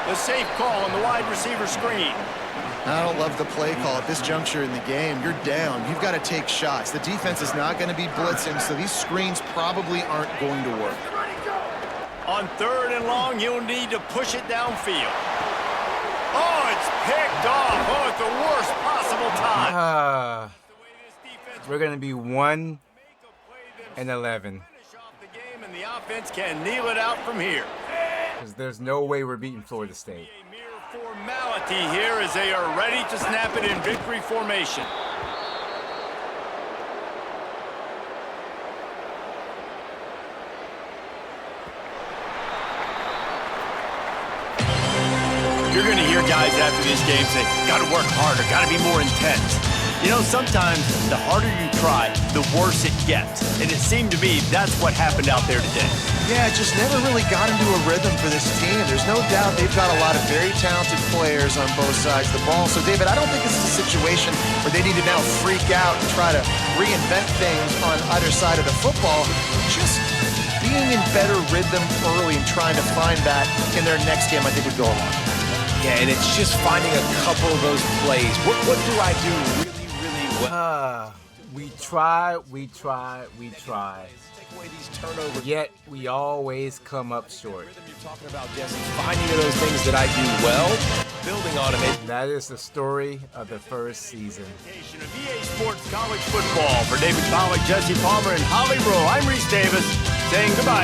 The safe call on the wide receiver screen. I don't love the play call at this juncture in the game. You're down. You've got to take shots. The defense is not going to be blitzing, so these screens probably aren't going to work. On 3rd and long, you'll need to push it downfield. Oh, it's picked off. Oh, at the worst possible time. We're going to be 1-11. And the offense can kneel it out from here. Because there's no way we're beating Florida State. A mere formality here as they are ready to snap it in victory formation. You're going to hear guys after this game say, got to work harder, got to be more intense. You know, sometimes the harder you try, the worse it gets. And it seemed to me that's what happened out there today. Yeah, it just never really got into a rhythm for this team. There's no doubt they've got a lot of very talented players on both sides of the ball. So, David, I don't think this is a situation where they need to now freak out and try to reinvent things on either side of the football. Just being in better rhythm early and trying to find that in their next game, I think would go a long way. Yeah, and it's just finding a couple of those plays. What do I do really well? We try. Take away these turnovers. Yet we always come up short. You're talking about, Jesse, finding those things that I do well, building on them. That is the story of the first season. Of EA Sports College Football. For David Pollack, Jesse Palmer, and Holly Rowe, I'm Reese Davis saying goodbye.